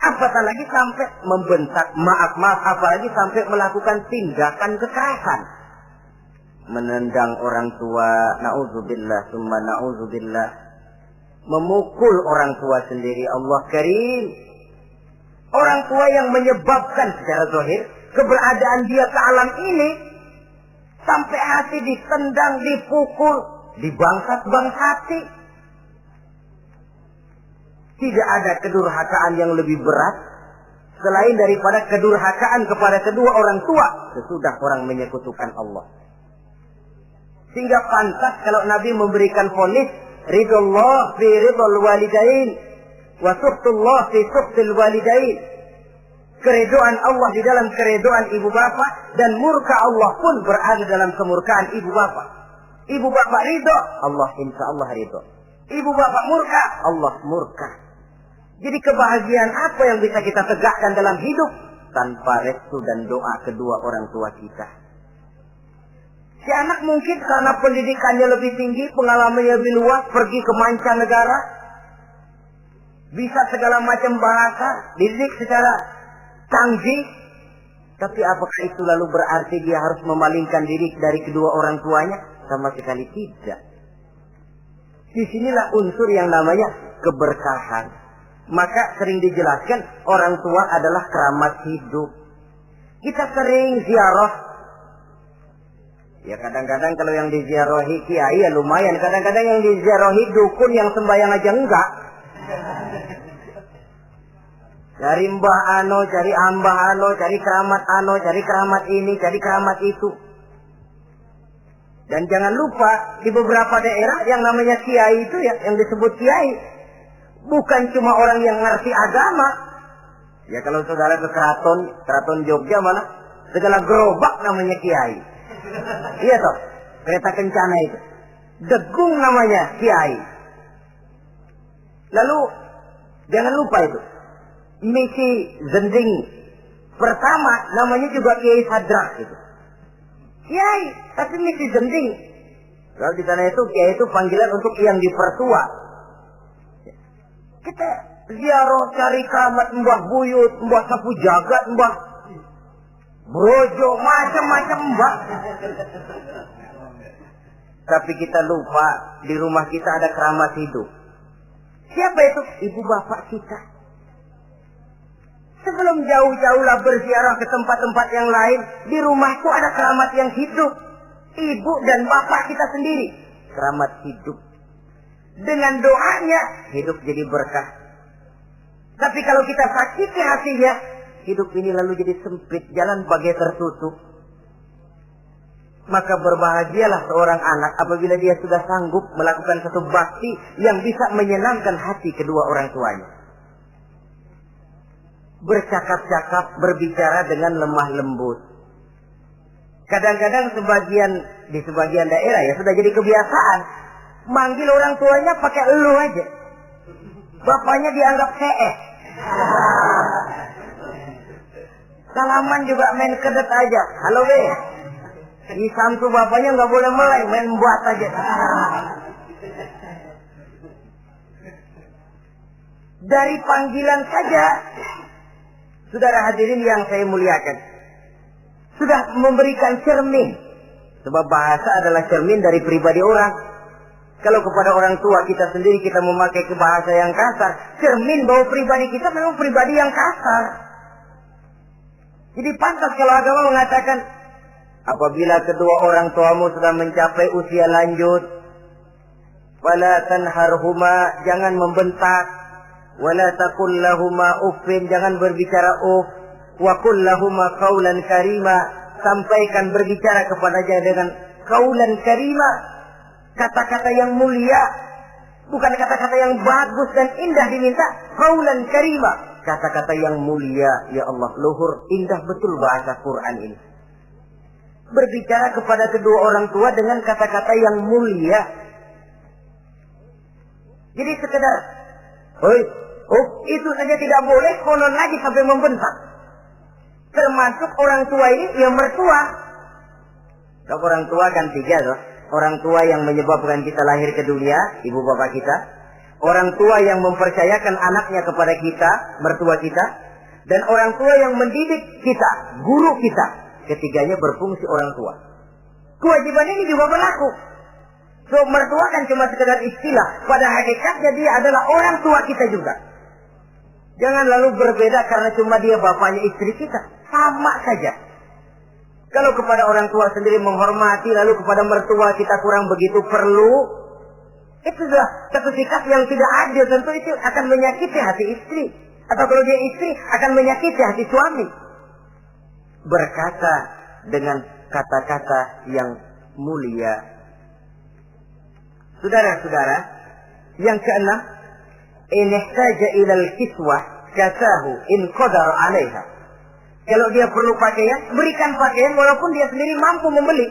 Apatah lagi sampai membentak, maaf, apalagi sampai melakukan tindakan kekerasan. Menendang orang tua, na'udzubillah, summa na'udzubillah. Memukul orang tua sendiri, Allah karim. Orang tua yang menyebabkan secara zahir keberadaan dia ke alam ini, sampai hati ditendang, dipukul, dibangsat-bangsati. Tidak ada kedurhakaan yang lebih berat selain daripada kedurhakaan kepada kedua orang tua sesudah orang menyekutukan Allah. Sehingga pantas kalau Nabi memberikan vonis, ridullah fi ridul walidain wa suhtullah fi suhtil walidain. Keredoan Allah di dalam keredoan ibu bapak, dan murka Allah pun berada dalam kemurkaan ibu bapak. Ibu bapak ridho, Allah insya Allah ridho. Ibu bapak murka, Allah murka. Jadi kebahagiaan apa yang bisa kita tegakkan dalam hidup tanpa restu dan doa kedua orang tua kita? Si anak mungkin karena pendidikannya lebih tinggi, pengalamannya lebih luas, pergi ke mancanegara, bisa segala macam bahasa, dididik secara canggih. Tapi apakah itu lalu berarti dia harus memalingkan diri dari kedua orang tuanya? Sama sekali tidak. Disinilah unsur yang namanya keberkahan. Maka sering dijelaskan orang tua adalah keramat hidup. Kita sering ziarah. Ya kadang-kadang kalau yang diziarahi kiai ya lumayan. Kadang-kadang yang diziarahi dukun yang sembahyang aja enggak. Cari mbah ano, cari ambah ano, cari keramat ano, cari keramat ini, cari keramat itu. Dan jangan lupa di beberapa daerah yang namanya kiai itu ya, yang disebut kiai, bukan cuma orang yang ngerti agama. Ya kalau saudara ke keraton Jogja mana segala gerobak namanya kiai. Iya toh, kereta kencana itu. Degung namanya kiai. Lalu jangan lupa itu. Misi Zending pertama namanya juga Kiai Sadrak itu. Kiai, tapi misi Zending. Kalau di sana itu kiai itu panggilan untuk yang dipertua. Kita ziarah cari keramat Mbah Buyut, Mbah Sapu Jagat, Mbah Brojo, macam-macam mbah. Tapi kita lupa di rumah kita ada keramat hidup. Siapa itu? Ibu bapak kita. Sebelum jauh-jauhlah berziarah ke tempat-tempat yang lain, di rumahku ada keramat yang hidup. Ibu dan bapak kita sendiri. Keramat hidup. Dengan doanya, hidup jadi berkah. Tapi kalau kita sakiti hatinya, hidup ini lalu jadi sempit, jalan bagai tertutup. Maka berbahagialah seorang anak apabila dia sudah sanggup melakukan satu bakti yang bisa menyenangkan hati kedua orang tuanya. Bercakap-cakap, berbicara dengan lemah lembut. Kadang-kadang di sebagian daerah ya sudah jadi kebiasaan. Manggil orang tuanya pakai elu aja. Bapaknya dianggap CE. Salaman juga main kedet aja. Halo be. Di samtu bapaknya nggak boleh meleng, main buat aja. Dari panggilan saja, saudara hadirin yang saya muliakan, sudah memberikan cermin. Sebab bahasa adalah cermin dari pribadi orang. Kalau kepada orang tua kita sendiri kita memakai bahasa yang kasar, cermin bahwa pribadi kita memang pribadi yang kasar. Jadi pantas kalau agama mengatakan, apabila kedua orang tuamu sudah mencapai usia lanjut, wala tanharhuma, jangan membentak, wala taqul lahuma uffin, jangan berbicara uff, wa qul lahuma qaulan karima, sampaikan berbicara kepadanya dengan qaulan karima, kata-kata yang mulia, bukan kata-kata yang bagus dan indah diminta, qaulan karima, kata-kata yang mulia. Ya Allah, luhur, indah betul bahasa Quran ini. Berbicara kepada kedua orang tua dengan kata-kata yang mulia. Jadi sekedar, itu saja tidak boleh, konon lagi sampai membentak. Termasuk orang tua ini, yang mertua. Kalau orang tua kan tiga loh. Orang tua yang menyebabkan kita lahir ke dunia, ibu bapak kita. Orang tua yang mempercayakan anaknya kepada kita, mertua kita. Dan orang tua yang mendidik kita, guru kita. Ketiganya berfungsi orang tua. Kewajiban ini juga berlaku. So, mertua kan cuma sekedar istilah. Pada hakikatnya dia adalah orang tua kita juga. Jangan lalu berbeda karena cuma dia bapaknya istri kita. Sama saja. Kalau kepada orang tua sendiri menghormati, lalu kepada mertua kita kurang begitu perlu, itu sudah satu sikap yang tidak adil. Tentu itu akan menyakiti hati istri. Atau kalau dia istri, akan menyakiti hati suami. Berkata dengan kata-kata yang mulia. Saudara-saudara, yang keenam, in ihtaja ilal kiswah kasahu in qadar 'alaiha. Kalau dia perlu pakaian, berikan pakaian walaupun dia sendiri mampu membeli.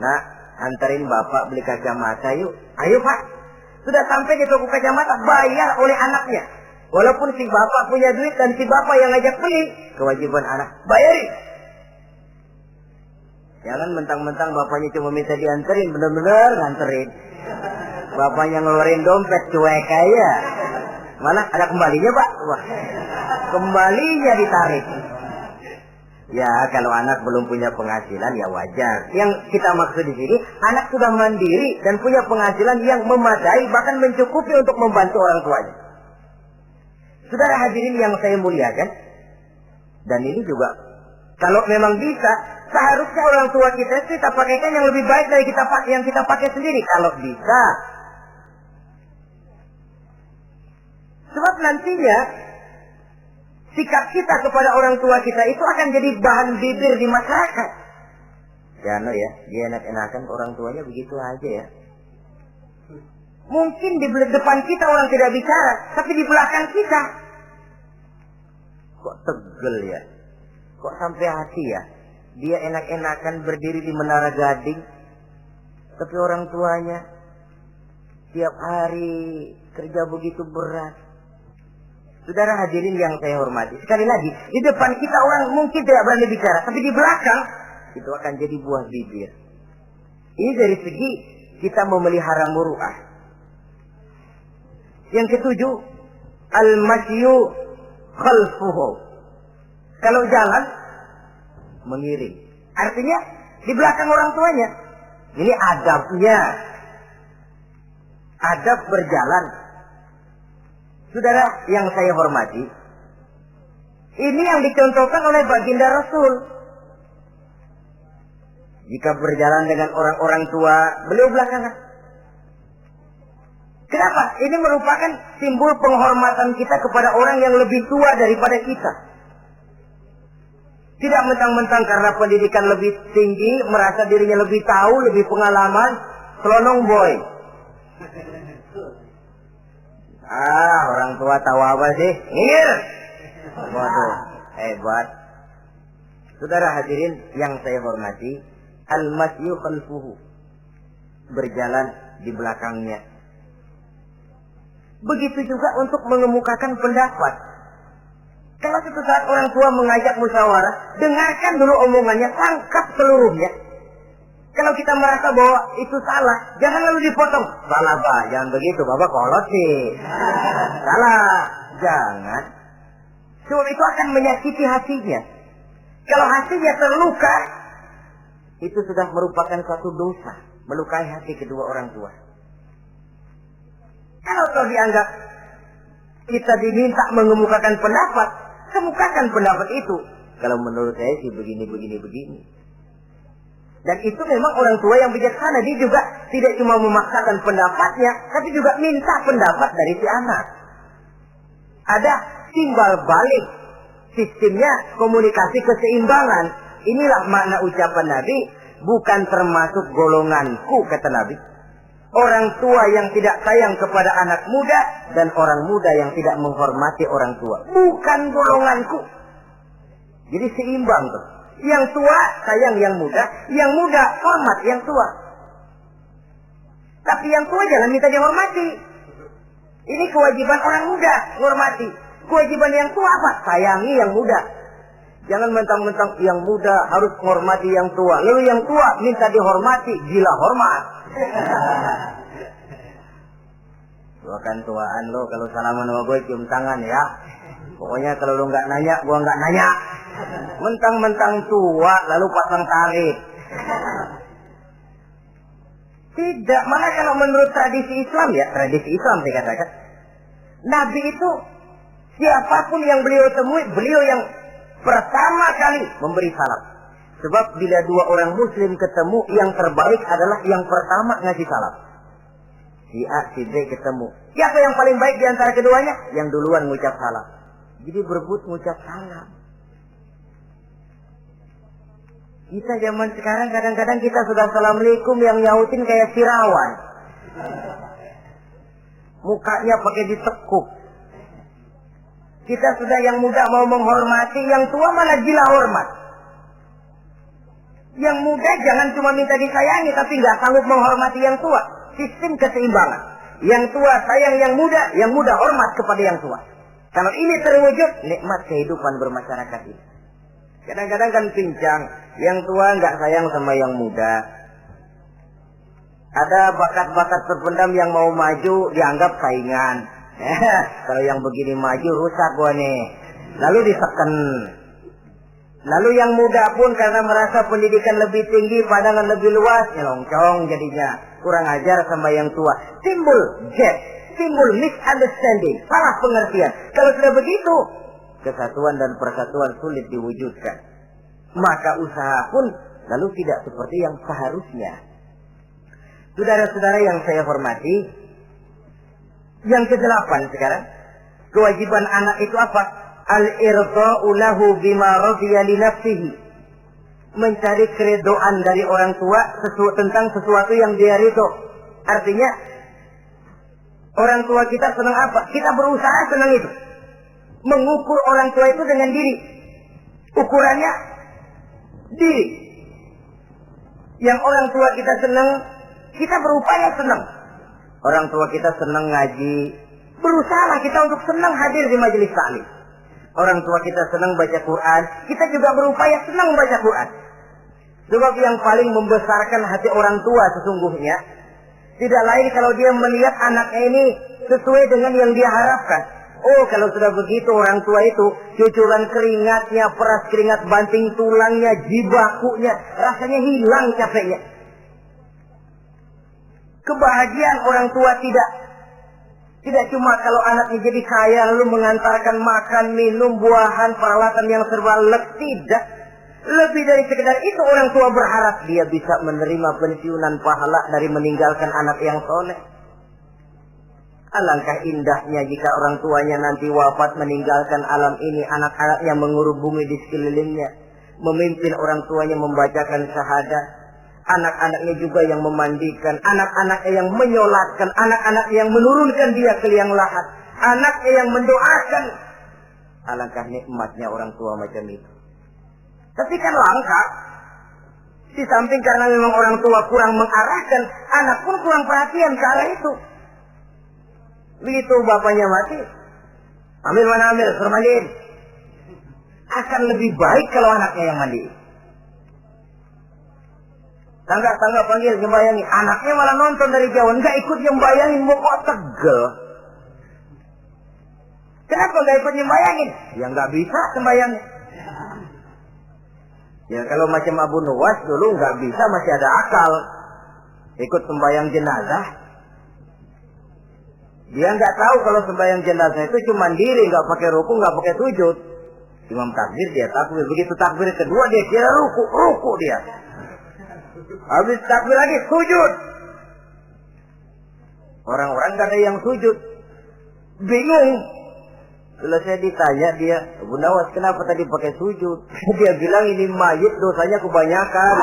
Nah, antarin bapak beli kacamata yuk. Ayo pak. Sudah sampai di toko kacamata, bayar oleh anaknya. Walaupun si bapak punya duit dan si bapak yang ngajak beli, kewajiban anak, bayarin. Jangan mentang-mentang bapaknya cuma minta dianterin, bener-bener nganterin. Bapaknya ngeluarin dompet cuek aja. Mana ada kembalinya, Pak? Wah, kembalinya ditarik. Ya, kalau anak belum punya penghasilan ya wajar. Yang kita maksud di sini, anak sudah mandiri dan punya penghasilan yang memadai, bahkan mencukupi untuk membantu orang tuanya. Saudara hadirin yang saya muliakan, dan ini juga kalau memang bisa, seharusnya orang tua kita pakaikan yang lebih baik dari yang kita pakai sendiri. Kalau bisa. Sebab nantinya sikap kita kepada orang tua kita itu akan jadi bahan bibir di masyarakat. Jangan ya, dia enak-enakan orang tuanya begitu aja ya. Mungkin di depan kita orang tidak bicara, tapi di belakang kita. Kok tegel ya? Kok sampai hati ya? Dia enak-enakan berdiri di Menara Gading, tapi orang tuanya tiap hari kerja begitu berat. Saudara hadirin yang saya hormati, sekali lagi, di depan kita orang mungkin tidak berani bicara, tapi di belakang itu akan jadi buah bibir. Ini dari segi kita memelihara muru'ah. Yang ketujuh, al-masyu khalfuhu. Kalau jalan, mengiring. Artinya, di belakang orang tuanya. Ini adabnya. Adab berjalan. Saudara yang saya hormati, ini yang dicontohkan oleh baginda Rasul. Jika berjalan dengan orang-orang tua, beliau belakangan. Kenapa? Ini merupakan simbol penghormatan kita kepada orang yang lebih tua daripada kita. Tidak mentang-mentang karena pendidikan lebih tinggi, merasa dirinya lebih tahu, lebih pengalaman, selonong boy. Orang tua tahu apa sih? Ngir. Waduh, hebat. Saudara hadirin yang saya hormati, al-masyu khalfuhu. Berjalan di belakangnya. Begitu juga untuk mengemukakan pendapat. Kalau suatu saat orang tua mengajak musyawarah, dengarkan dulu omongannya, tangkap seluruhnya. Kalau kita merasa bahwa itu salah, jangan lalu dipotong. Salah, Pak. Jangan begitu. Bapak kolot sih. Salah. Jangan. Sebab itu akan menyakiti hatinya. Kalau hatinya terluka, itu sudah merupakan suatu dosa. Melukai hati kedua orang tua. Kalau toh dianggap kita diminta mengemukakan pendapat, kemukakan pendapat itu. Kalau menurut saya sih begini. Dan itu memang orang tua yang bijaksana. Dia juga tidak cuma memaksakan pendapatnya, tapi juga minta pendapat dari si anak. Ada timbal balik. Sistemnya komunikasi keseimbangan. Inilah makna ucapan Nabi. Bukan termasuk golonganku, kata Nabi. Orang tua yang tidak sayang kepada anak muda, dan orang muda yang tidak menghormati orang tua. Bukan golonganku. Jadi seimbang tuh. Yang tua sayang yang muda hormat yang tua. Tapi yang tua jangan minta dihormati. Ini kewajiban orang muda, hormati. Kewajiban yang tua apa? Sayangi yang muda. Jangan mentang-mentang yang muda harus menghormati yang tua. Lalu yang tua minta dihormati, gila hormat. Doakan tuaan lo, kalau salaman sama gue cium tangan ya. Pokoknya kalau lo nggak nanya, gue nggak nanya. Mentang-mentang tua lalu pasang tarik. Tidak, malah kalau menurut tradisi Islam ya, tradisi Islam saya katakan, Nabi itu siapapun yang beliau temui, beliau yang pertama kali memberi salam. Sebab bila dua orang muslim ketemu, yang terbaik adalah yang pertama ngasih salam. Si A, si B ketemu. Siapa yang paling baik di antara keduanya? Yang duluan ngucap salam. Jadi berebut ngucap salam. Kita zaman sekarang kadang-kadang kita sudah assalamualaikum yang nyautin kayak sirawan. Mukanya pakai ditekuk. Kita sudah yang muda mau menghormati, yang tua malah gila hormat. Yang muda jangan cuma minta disayangi, tapi nggak sanggup menghormati yang tua. Sistem keseimbangan. Yang tua sayang yang muda hormat kepada yang tua. Kalau ini terwujud, nikmat kehidupan bermasyarakat ini. Kadang-kadang kan pincang, yang tua nggak sayang sama yang muda. Ada bakat-bakat terpendam yang mau maju dianggap saingan. Kalau yang begini maju rusak gua nih. Lalu diseken. Lalu yang muda pun karena merasa pendidikan lebih tinggi, pandangan lebih luas, nyelongcong jadinya. Kurang ajar sama yang tua. Timbul gap, timbul misunderstanding, salah pengertian. Kalau sudah begitu, kesatuan dan persatuan sulit diwujudkan. Maka usaha pun lalu tidak seperti yang seharusnya. Saudara-saudara yang saya hormati, yang ke-8 sekarang, kewajiban anak itu apa? Al-irda'u lahu bima radiya li nafsihi. Mencari keredoan dari orang tua tentang sesuatu yang dia ridho. Artinya, orang tua kita senang apa? Kita berusaha senang itu. Mengukur orang tua itu dengan diri. Ukurannya diri. Yang orang tua kita senang, kita berupaya senang. Orang tua kita senang ngaji, berusahalah kita untuk senang hadir di majelis taklim. Orang tua kita senang baca Quran, kita juga berupaya senang baca Quran. Sebab yang paling membesarkan hati orang tua sesungguhnya tidak lain kalau dia melihat anaknya ini sesuai dengan yang dia harapkan. Oh, kalau sudah begitu orang tua itu cucuran keringatnya, peras keringat banting tulangnya, jibakunya, rasanya hilang capeknya. Kebahagiaan orang tua tidak cuma kalau anaknya jadi kaya lalu mengantarkan makan, minum, buahan, peralatan yang serba lengkap, tidak. Lebih dari sekedar itu orang tua berharap dia bisa menerima pensiunan pahala dari meninggalkan anak yang soleh. Alangkah indahnya jika orang tuanya nanti wafat meninggalkan alam ini, anak-anaknya mengurus bumi di sekelilingnya, memimpin orang tuanya membacakan syahadat. Anak-anaknya juga yang memandikan, anak-anaknya yang menyolatkan, anak-anaknya yang menurunkan dia ke liang lahat, anaknya yang mendoakan. Alangkah nikmatnya orang tua macam itu. Tapi kan langka. Di samping karena memang orang tua kurang mengarahkan, anak pun kurang perhatian ke arah itu. Begitu bapaknya mati, ambil mana ambil, suruh mandiin. Akan lebih baik kalau anaknya yang mandiin. Tangga panggil nyembayangi, anaknya malah nonton dari jauh, enggak ikut nyembayangin, mau kok tegel. Kenapa enggak ikut nyembayangin? Ya enggak bisa sembayangin. Ya kalau macam Abu Nuwas dulu enggak bisa, masih ada akal. Ikut sembayang jenazah. Dia enggak tahu kalau sembayang jenazah itu cuma diri, enggak pakai ruku, enggak pakai sujud. Imam takbir, dia takbir. Begitu takbir kedua dia kira ruku dia. Habis takbir lagi sujud. Orang-orang gak ada yang sujud. Bingung. Selesai ditanya dia, Abu Nawas kenapa tadi pakai sujud? Dia bilang ini mayit dosanya kebanyakan.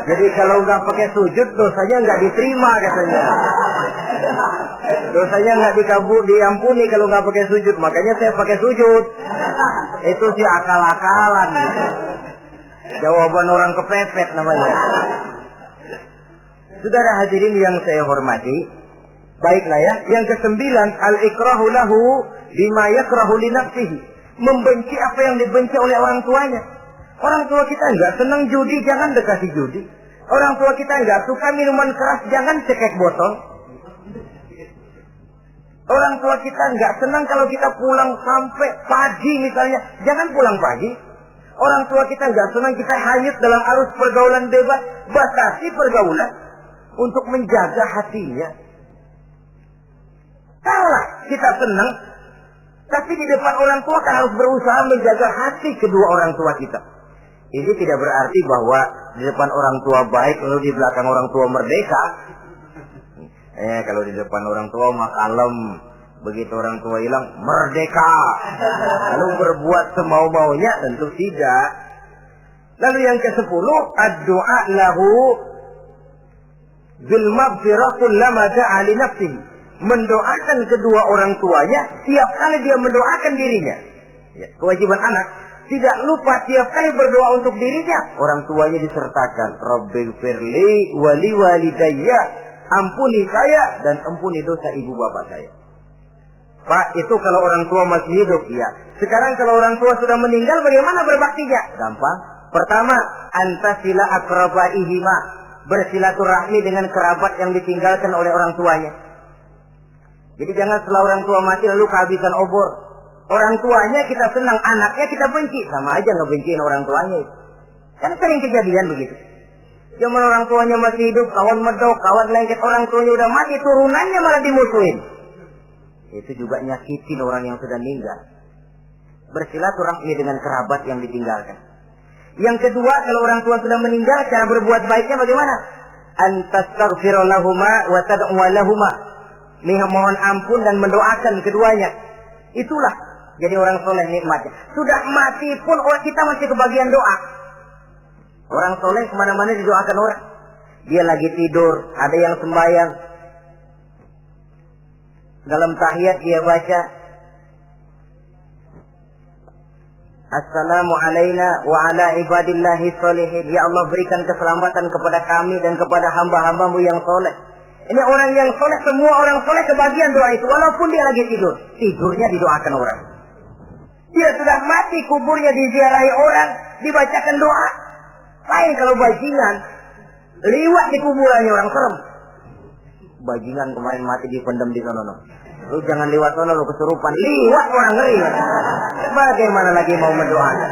Jadi kalau nggak pakai sujud dosanya nggak diterima katanya. Dosanya nggak diampuni kalau nggak pakai sujud. Makanya saya pakai sujud. Itu sih akal-akalan. Jawaban orang kepepet namanya. Saudara hadirin yang saya hormati, baiklah ya. Yang ke-9, al-ikrahu lahu bima yakrahu li nafsihi. Membenci apa yang dibenci oleh orang tuanya. Orang tua kita enggak senang judi, jangan dekati judi. Orang tua kita enggak suka minuman keras, jangan cekek botol. Orang tua kita enggak senang kalau kita pulang sampai pagi misalnya, jangan pulang pagi. Orang tua kita enggak senang kita hanyut dalam arus pergaulan bebas, batasi pergaulan untuk menjaga hatinya. Tahulah kita senang, tapi di depan orang tua kan harus berusaha menjaga hati kedua orang tua kita. Ini tidak berarti bahwa di depan orang tua baik lalu di belakang orang tua merdeka. Kalau di depan orang tua mah kalem, begitu orang tua hilang merdeka. Lalu berbuat semau-maunya, tentu tidak. Lalu yang ke-10, ad-du'a lahu bil maghfirah kullama da'a li nafsihi. Mendoakan kedua orang tuanya tiap kali dia mendoakan dirinya. Ya, kewajiban anak tidak lupa tiap kali berdoa untuk dirinya, orang tuanya disertakan. Rabbighfirli wa liwalidayya, ampuni saya dan ampuni dosa ibu bapak saya. Pak, itu kalau orang tua masih hidup, ya. Sekarang kalau orang tua sudah meninggal, bagaimana berbaktinya? Gampang. Pertama, antasila akrabaihima, bersilaturahmi dengan kerabat yang ditinggalkan oleh orang tuanya. Jadi jangan setelah orang tua mati lalu kehabisan obor. Orang tuanya kita senang, anaknya kita benci. Sama aja ngebenciin orang tuanya. Kan sering kejadian begitu. Zaman orang tuanya masih hidup, kawan medok, kawan lengket, orang tuanya udah mati, turunannya malah dimusuhin. Itu juga nyakitin orang yang sudah meninggal. Bersilaturahmi dengan kerabat yang ditinggalkan. Yang kedua, kalau orang tua sudah meninggal, cara berbuat baiknya bagaimana? Antastaghfira lahuma wa tad'u lahuma. Mohon ampun dan mendoakan keduanya. Itulah jadi orang soleh nikmatnya. Sudah mati pun kita masih kebagian doa. Orang soleh kemana-mana didoakan orang. Dia lagi tidur, ada yang sembahyang. Dalam tahiyat dia baca, Assalamu alaina wa ala ibadillahi sholihin. Ya Allah, berikan keselamatan kepada kami dan kepada hamba-hambamu yang soleh. Ini orang yang soleh, semua orang soleh kebagian doa itu. Walaupun dia lagi tidur, tidurnya didoakan orang. Dia sudah mati, kuburnya diziarahi orang, dibacakan doa. Lain kalau bajingan, liwat di kuburannya orang serem. Bajingan kemarin mati dipendam di sana. Lu jangan lewat sana, lu kesurupan. Liwat orang ngeri. Bagaimana lagi mau mendoakan?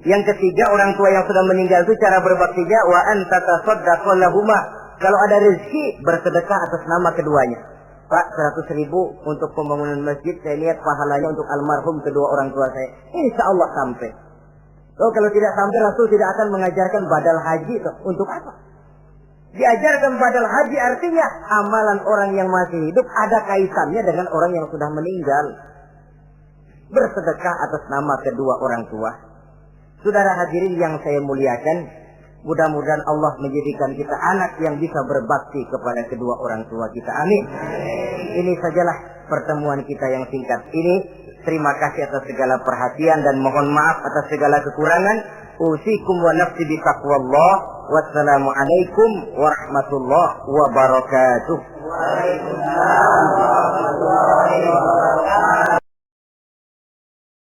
Yang ketiga, orang tua yang sudah meninggal itu cara berbaktinya wa anta tasaddaqu lahuma. Kalau ada rezeki, bersedekah atas nama keduanya. Pak, 100.000 untuk pembangunan masjid, saya lihat pahalanya untuk almarhum kedua orang tua saya. Insya Allah sampai. Oh, kalau tidak sampai, Rasul tidak akan mengajarkan badal haji. Untuk apa? Diajarkan badal haji artinya amalan orang yang masih hidup ada kaitannya dengan orang yang sudah meninggal. Bersedekah atas nama kedua orang tua. Saudara hadirin yang saya muliakan, mudah-mudahan Allah menjadikan kita anak yang bisa berbakti kepada kedua orang tua kita. Amin. Ini sajalah pertemuan kita yang singkat ini. Terima kasih atas segala perhatian dan mohon maaf atas segala kekurangan. Usikum wa nafsi bi taqwallah. Wassalamualaikum warahmatullahi wabarakatuh. Waalaikumsalam warahmatullahi wabarakatuh.